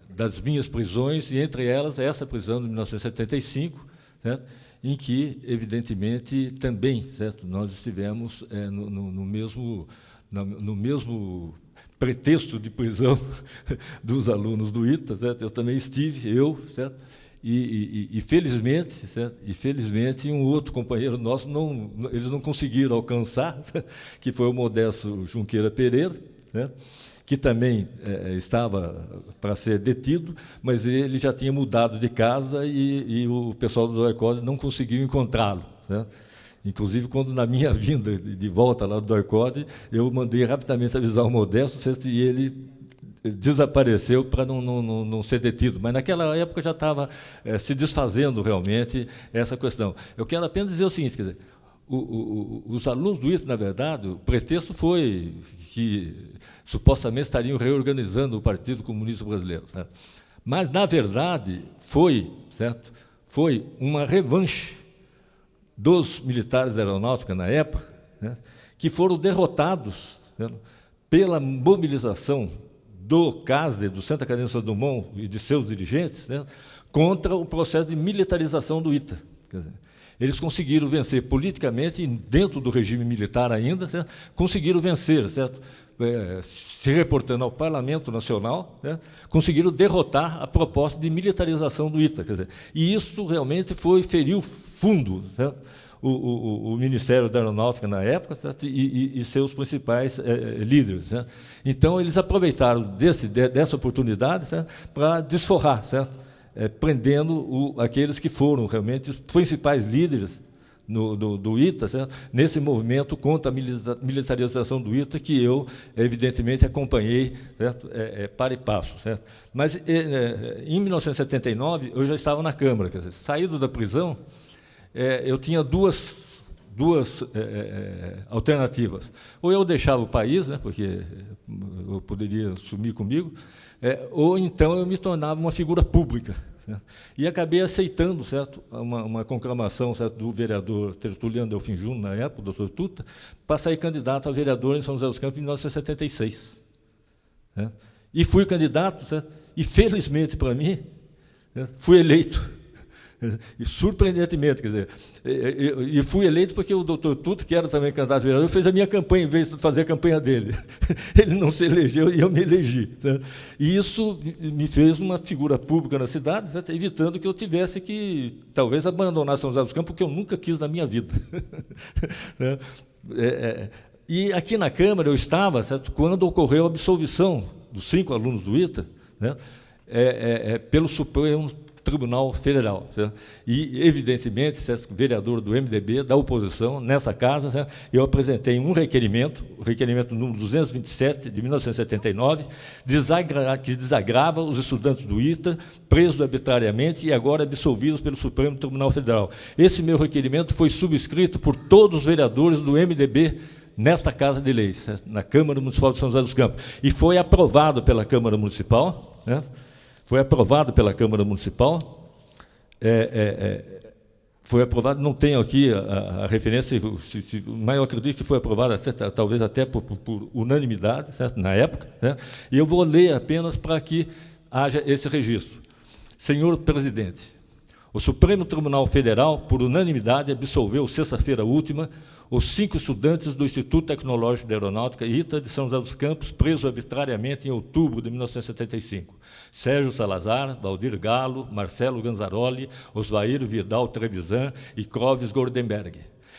das minhas prisões, e entre elas essa prisão de 1975, certo? Em que, evidentemente, também, certo, nós estivemos no mesmo pretexto de prisão dos alunos do ITA, certo? Eu também estive, certo? E felizmente, certo? E felizmente um outro companheiro nosso eles não conseguiram alcançar, que foi o Modesto Junqueira Pereira, certo? Que também estava para ser detido, mas ele já tinha mudado de casa e o pessoal do DOI-CODE não conseguiu encontrá-lo, certo? Inclusive, quando na minha vinda de volta lá do DOI-CODE, eu mandei rapidamente avisar o Modesto, certo? E ele desapareceu para não ser detido. Mas, naquela época, já estava se desfazendo realmente essa questão. Eu quero apenas dizer o seguinte, quer dizer, os alunos do ITA, na verdade, o pretexto foi que supostamente estariam reorganizando o Partido Comunista Brasileiro, certo? Mas, na verdade, foi uma revanche dos militares da aeronáutica, na época, né, que foram derrotados, né, pela mobilização do CASE, do Centro Acadêmico Santos Dumont e de seus dirigentes, né, contra o processo de militarização do ITA. Quer dizer, eles conseguiram vencer politicamente, dentro do regime militar ainda, certo? Conseguiram vencer, certo? se reportando ao Parlamento Nacional, né, conseguiram derrotar a proposta de militarização do ITA. Quer dizer, e isso realmente feriu fundo, né, o Ministério da Aeronáutica na época, certo? E seus principais líderes. Né? Então, eles aproveitaram dessa oportunidade, para desforrar, certo? Prendendo aqueles que foram realmente os principais líderes do ITA, certo? Nesse movimento contra a militarização do ITA, que eu, evidentemente, acompanhei, certo? Para e passo. Certo? Mas, em 1979, eu já estava na Câmara. Quer dizer, saído da prisão, eu tinha duas alternativas. Ou eu deixava o país, né, porque eu poderia sumir comigo, ou então eu me tornava uma figura pública. Né? E acabei aceitando, certo, uma conclamação, certo, do vereador Tertuliano Delfim Júnior, na época, o doutor Tuta, para sair candidato a vereador em São José dos Campos em 1976. Né? E fui candidato, certo? E, felizmente para mim, né, fui eleito. E, surpreendentemente, quer dizer, e fui eleito porque o doutor Tuta, que era também candidato a vereador, fez a minha campanha em vez de fazer a campanha dele. Ele não se elegeu e eu me elegi. Certo? E isso me fez uma figura pública na cidade, certo? Evitando que eu tivesse que, talvez, abandonar São José dos Campos, que eu nunca quis na minha vida. E aqui na Câmara eu estava, certo, quando ocorreu a absolvição dos 5 alunos do ITA, né, pelo Supremo Tribunal Federal. Certo? E, evidentemente, certo, vereador do MDB, da oposição, nessa casa, certo, eu apresentei um requerimento, o requerimento número 227, de 1979, que desagrava os estudantes do ITA, presos arbitrariamente e agora absolvidos pelo Supremo Tribunal Federal. Esse meu requerimento foi subscrito por todos os vereadores do MDB nesta Casa de Leis, certo? Na Câmara Municipal de São José dos Campos. E foi aprovado pela Câmara Municipal, né? Foi aprovado pela Câmara Municipal, foi aprovado, não tenho aqui a referência, mas eu acredito que foi aprovado talvez até por unanimidade, certo? Na época, né? E eu vou ler apenas para que haja esse registro. Senhor Presidente, o Supremo Tribunal Federal, por unanimidade, absolveu, sexta-feira última, os 5 estudantes do Instituto Tecnológico de Aeronáutica, ITA, de São José dos Campos, presos arbitrariamente em outubro de 1975. Sérgio Salazar, Valdir Galo, Marcelo Ganzaroli, Osvair Vidal Trevisan e Clóvis Gordenberg.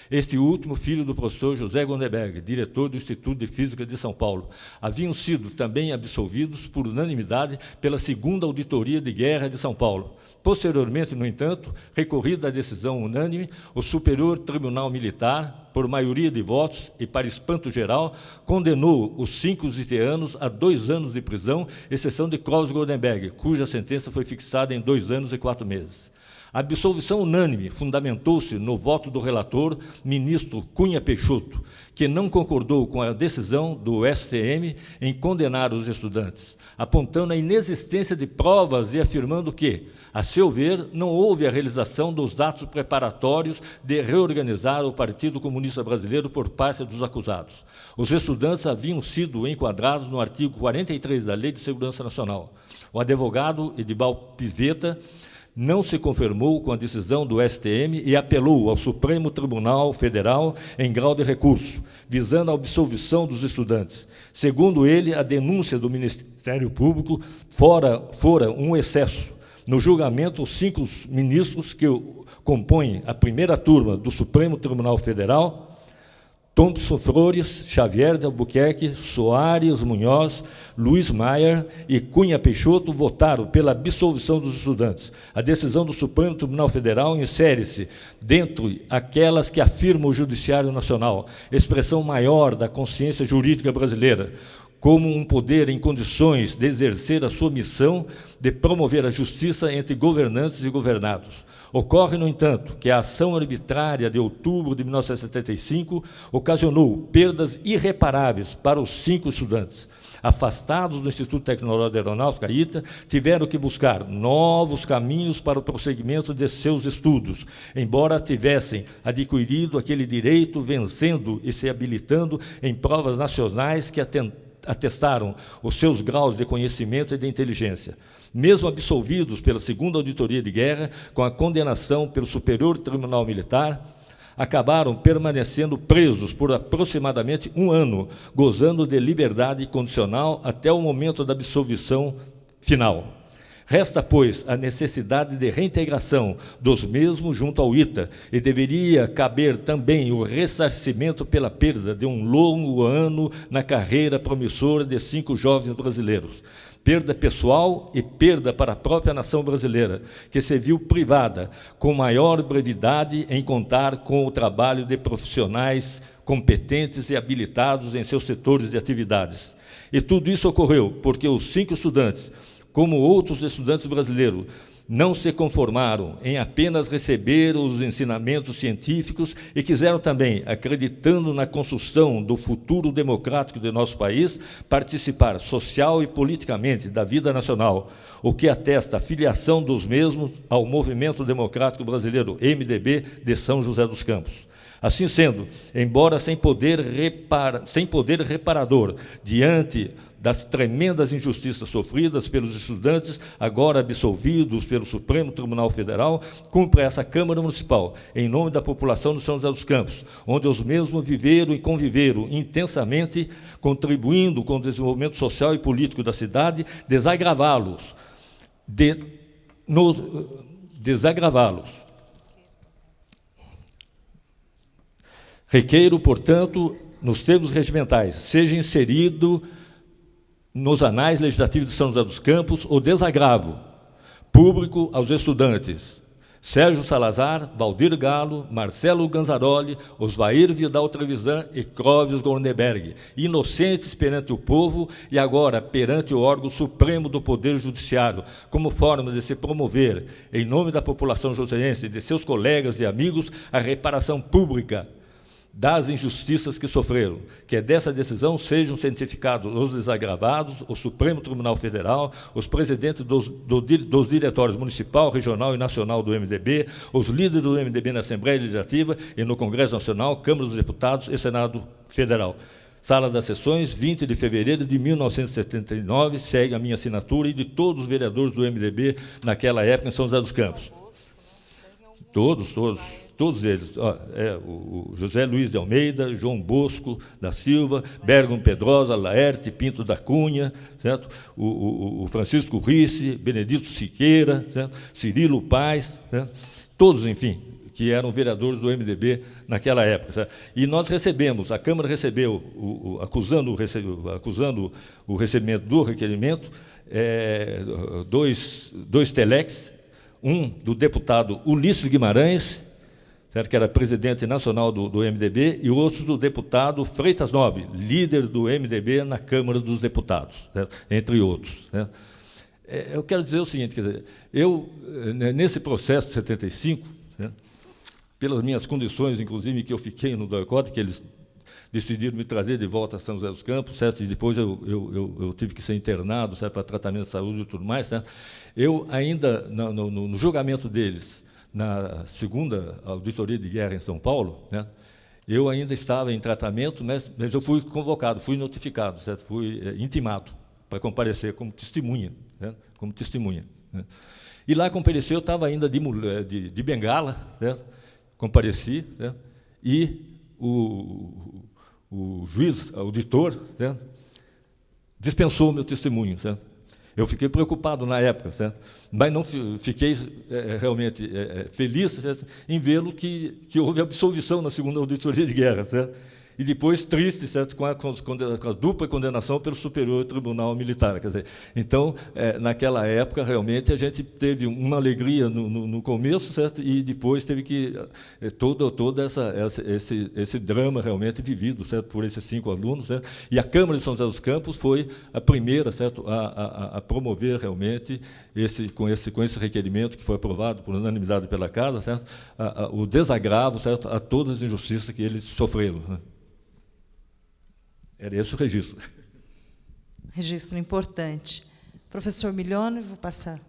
Este último, filho do professor José Gondenberg, diretor do Instituto de Física de São Paulo, haviam sido também absolvidos por unanimidade pela 2ª Auditoria de Guerra de São Paulo. Posteriormente, no entanto, recorrida a decisão unânime, o Superior Tribunal Militar, por maioria de votos e para espanto geral, condenou os 5 itianos a 2 anos de prisão, exceção de Clóvis Goldenberg, cuja sentença foi fixada em 2 anos e 4 meses. A absolvição unânime fundamentou-se no voto do relator, ministro Cunha Peixoto, que não concordou com a decisão do STM em condenar os estudantes, apontando a inexistência de provas e afirmando que, a seu ver, não houve a realização dos atos preparatórios de reorganizar o Partido Comunista Brasileiro por parte dos acusados. Os estudantes haviam sido enquadrados no artigo 43 da Lei de Segurança Nacional. O advogado Edibal Pivetta não se conformou com a decisão do STM e apelou ao Supremo Tribunal Federal em grau de recurso, visando a absolvição dos estudantes. Segundo ele, a denúncia do Ministério Público fora um excesso. No julgamento, os 5 ministros que compõem a primeira turma do Supremo Tribunal Federal, Thompson Flores, Xavier de Albuquerque, Soares Munhoz, Luiz Maier e Cunha Peixoto votaram pela absolvição dos estudantes. A decisão do Supremo Tribunal Federal insere-se dentro aquelas que afirma o Judiciário Nacional, expressão maior da consciência jurídica brasileira, como um poder em condições de exercer a sua missão de promover a justiça entre governantes e governados. Ocorre, no entanto, que a ação arbitrária de outubro de 1975 ocasionou perdas irreparáveis para os 5 estudantes. Afastados do Instituto Tecnológico de Aeronáutica, ITA, tiveram que buscar novos caminhos para o prosseguimento de seus estudos, embora tivessem adquirido aquele direito, vencendo e se habilitando em provas nacionais que atestaram os seus graus de conhecimento e de inteligência. Mesmo absolvidos pela 2ª Auditoria de Guerra, com a condenação pelo Superior Tribunal Militar, acabaram permanecendo presos por aproximadamente 1 ano, gozando de liberdade condicional até o momento da absolvição final. Resta, pois, a necessidade de reintegração dos mesmos junto ao ITA, e deveria caber também o ressarcimento pela perda de um longo ano na carreira promissora de 5 jovens brasileiros. Perda pessoal e perda para a própria nação brasileira, que se viu privada, com maior brevidade, em contar com o trabalho de profissionais competentes e habilitados em seus setores de atividades. E tudo isso ocorreu porque os 5 estudantes, como outros estudantes brasileiros, não se conformaram em apenas receber os ensinamentos científicos e quiseram também, acreditando na construção do futuro democrático de nosso país, participar social e politicamente da vida nacional, o que atesta a filiação dos mesmos ao Movimento Democrático Brasileiro, MDB, de São José dos Campos. Assim sendo, embora sem poder reparador diante das tremendas injustiças sofridas pelos estudantes, agora absolvidos pelo Supremo Tribunal Federal, cumpre essa Câmara Municipal, em nome da população de São José dos Campos, onde os mesmos viveram e conviveram intensamente, contribuindo com o desenvolvimento social e político da cidade, desagravá-los. Requeiro, portanto, nos termos regimentais, seja inserido nos anais legislativos de São José dos Campos o desagravo público aos estudantes Sérgio Salazar, Valdir Galo, Marcelo Ganzaroli, Osvair Vidal Trevisan e Clóvis Gorneberg, inocentes perante o povo e agora perante o órgão supremo do Poder Judiciário, como forma de se promover, em nome da população joseense e de seus colegas e amigos, a reparação pública das injustiças que sofreram, que dessa decisão sejam cientificados os desagravados, o Supremo Tribunal Federal, os presidentes dos diretórios municipal, regional e nacional do MDB, os líderes do MDB na Assembleia Legislativa e no Congresso Nacional, Câmara dos Deputados e Senado Federal. Sala das Sessões, 20 de fevereiro de 1979, segue a minha assinatura e de todos os vereadores do MDB naquela época em São José dos Campos. Todos eles, o José Luiz de Almeida, João Bosco da Silva, Bergamo Pedrosa, Laerte Pinto da Cunha, certo? O Francisco Risse, Benedito Siqueira, certo? Cirilo Paes, certo? Todos, enfim, que eram vereadores do MDB naquela época. Certo? E nós recebemos, a Câmara recebeu, acusando o recebimento do requerimento, dois telex, um do deputado Ulisses Guimarães, certo? Que era presidente nacional do MDB, e outro do deputado Freitas Nobre, líder do MDB na Câmara dos Deputados, certo? Entre outros. Certo? Eu quero dizer o seguinte, quer dizer, eu, nesse processo de 75, certo? Pelas minhas condições, inclusive, que eu fiquei no DOI-CODE, que eles decidiram me trazer de volta a São José dos Campos, certo? E depois eu tive que ser internado, certo? Para tratamento de saúde e tudo mais. Certo? Eu ainda, no julgamento deles, na segunda auditoria de guerra em São Paulo, né, eu ainda estava em tratamento, mas eu fui convocado, fui notificado, certo? Fui intimado para comparecer como testemunha, né, como testemunha. Né. E lá compareci, eu estava ainda de bengala, certo? Compareci, certo? E o juiz, auditor, certo? Dispensou o meu testemunho, certo? Eu fiquei preocupado na época, certo? Mas não fiquei realmente feliz, certo? Em vê-lo que houve absolvição na segunda auditoria de guerra, certo? E depois triste, certo? Com a dupla condenação pelo Superior Tribunal Militar. Quer dizer, então, naquela época, realmente, a gente teve uma alegria no começo, certo? E depois teve que todo esse drama realmente vivido, certo? Por esses 5 alunos, certo? E a Câmara de São José dos Campos foi a primeira, certo? A promover realmente com esse requerimento que foi aprovado por unanimidade pela Casa, certo? O desagravo, certo? A todas as injustiças que eles sofreram. Né? Era esse o registro. Registro importante. Professor Milione, vou passar.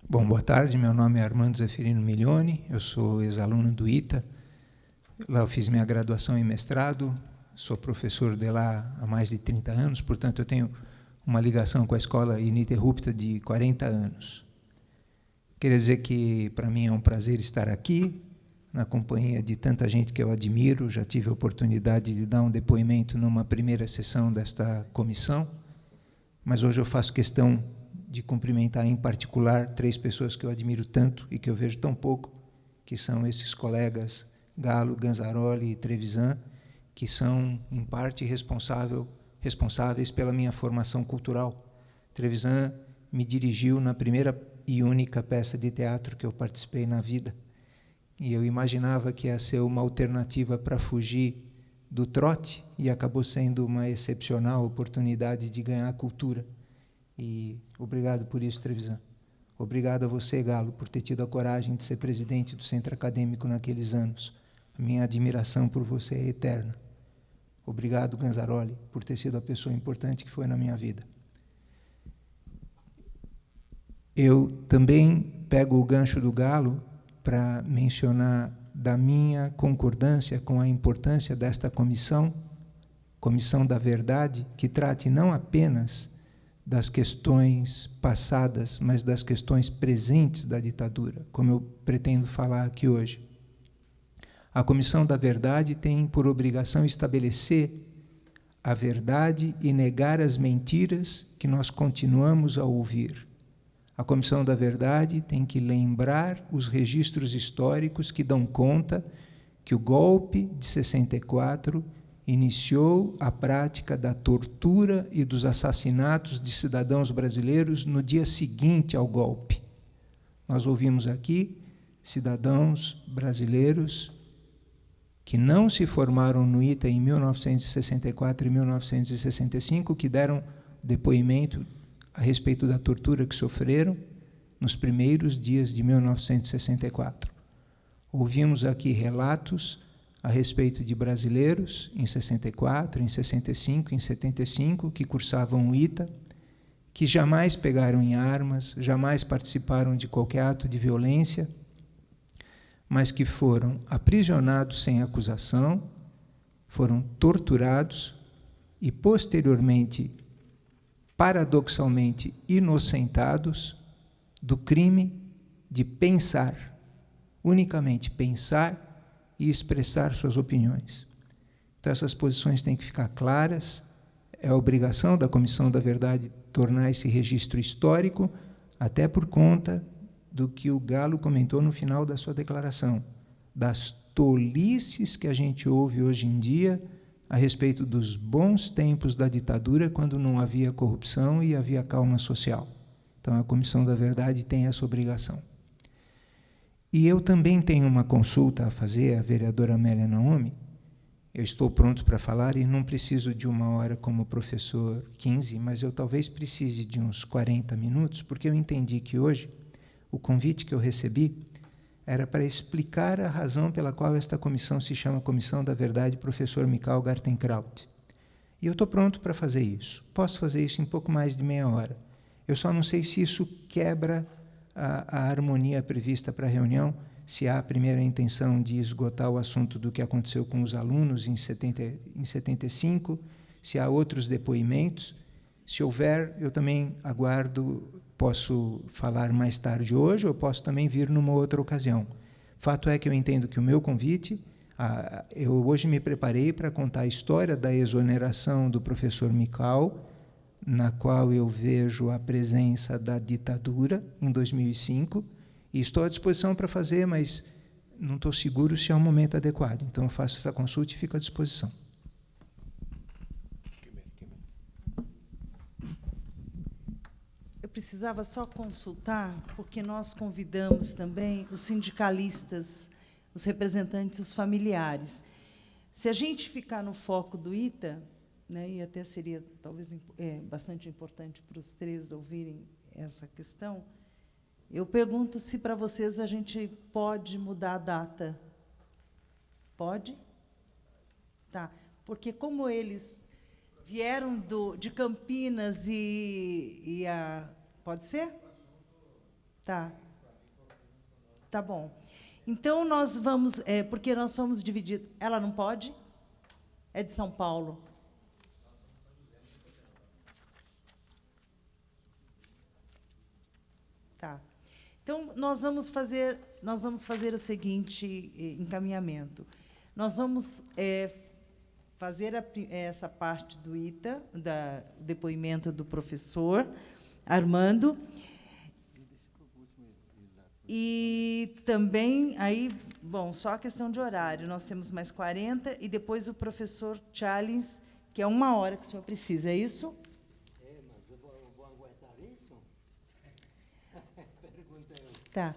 Bom, boa tarde. Meu nome é Armando Zeferino Milione, eu sou ex-aluno do ITA. Lá eu fiz minha graduação e mestrado, sou professor de lá há mais de 30 anos, portanto, eu tenho uma ligação com a escola ininterrupta de 40 anos. Queria dizer que, para mim, é um prazer estar aqui, na companhia de tanta gente que eu admiro. Já tive a oportunidade de dar um depoimento numa primeira sessão desta comissão, mas hoje eu faço questão de cumprimentar, em particular, 3 pessoas que eu admiro tanto e que eu vejo tão pouco, que são esses colegas Galo, Ganzaroli e Trevisan, que são, em parte, responsáveis pela minha formação cultural. Trevisan me dirigiu na primeira e única peça de teatro que eu participei na vida. E eu imaginava que ia ser uma alternativa para fugir do trote, e acabou sendo uma excepcional oportunidade de ganhar cultura. E obrigado por isso, Trevisan. Obrigado a você, Galo, por ter tido a coragem de ser presidente do Centro Acadêmico naqueles anos. A minha admiração por você é eterna. Obrigado, Ganzaroli, por ter sido a pessoa importante que foi na minha vida. Eu também pego o gancho do Galo para mencionar da minha concordância com a importância desta comissão da verdade, que trate não apenas das questões passadas, mas das questões presentes da ditadura, como eu pretendo falar aqui hoje. A Comissão da Verdade tem por obrigação estabelecer a verdade e negar as mentiras que nós continuamos a ouvir. A Comissão da Verdade tem que lembrar os registros históricos que dão conta que o golpe de 64 iniciou a prática da tortura e dos assassinatos de cidadãos brasileiros no dia seguinte ao golpe. Nós ouvimos aqui cidadãos brasileiros que não se formaram no ITA em 1964 e 1965, que deram depoimento a respeito da tortura que sofreram nos primeiros dias de 1964. Ouvimos aqui relatos a respeito de brasileiros em 64, em 65, em 75, que cursavam o ITA, que jamais pegaram em armas, jamais participaram de qualquer ato de violência, mas que foram aprisionados sem acusação, foram torturados e, posteriormente, paradoxalmente inocentados do crime de pensar, unicamente pensar e expressar suas opiniões. Então, essas posições têm que ficar claras. É a obrigação da Comissão da Verdade tornar esse registro histórico, até por conta do que o Galo comentou no final da sua declaração, das tolices que a gente ouve hoje em dia a respeito dos bons tempos da ditadura, quando não havia corrupção e havia calma social. Então, a Comissão da Verdade tem essa obrigação. E eu também tenho uma consulta a fazer à vereadora Amélia Naomi. Eu estou pronto para falar e não preciso de 1 hora como professor 15, mas eu talvez precise de uns 40 minutos, porque eu entendi que hoje o convite que eu recebi era para explicar a razão pela qual esta comissão se chama Comissão da Verdade, professor Michael Gartenkraut. E eu estou pronto para fazer isso. Posso fazer isso em pouco mais de meia hora. Eu só não sei se isso quebra a harmonia prevista para a reunião, se há a primeira intenção de esgotar o assunto do que aconteceu com os alunos em 75, se há outros depoimentos. Se houver, eu também aguardo, posso falar mais tarde hoje, ou posso também vir numa outra ocasião. Fato é que eu entendo que o meu convite, eu hoje me preparei para contar a história da exoneração do professor Michael, na qual eu vejo a presença da ditadura em 2005, e estou à disposição para fazer, mas não estou seguro se é o momento adequado. Então, eu faço essa consulta e fico à disposição. Eu precisava só consultar, porque nós convidamos também os sindicalistas, os representantes, os familiares. Se a gente ficar no foco do ITA, né, e até seria talvez bastante importante para os 3 ouvirem essa questão, eu pergunto se para vocês a gente pode mudar a data. Pode? Tá. Porque como eles vieram de Campinas pode ser? Tá. Tá bom. Então, nós vamos... porque nós somos divididos... Ela não pode? É de São Paulo. Tá. Então, nós vamos fazer o seguinte encaminhamento. Nós vamos fazer essa parte do ITA, do depoimento do professor Armando. E também, aí, bom, só a questão de horário, nós temos mais 40, e depois o professor Charles, que é 1 hora que o senhor precisa, é isso? Mas eu vou aguardar isso? Pergunta eu. Tá.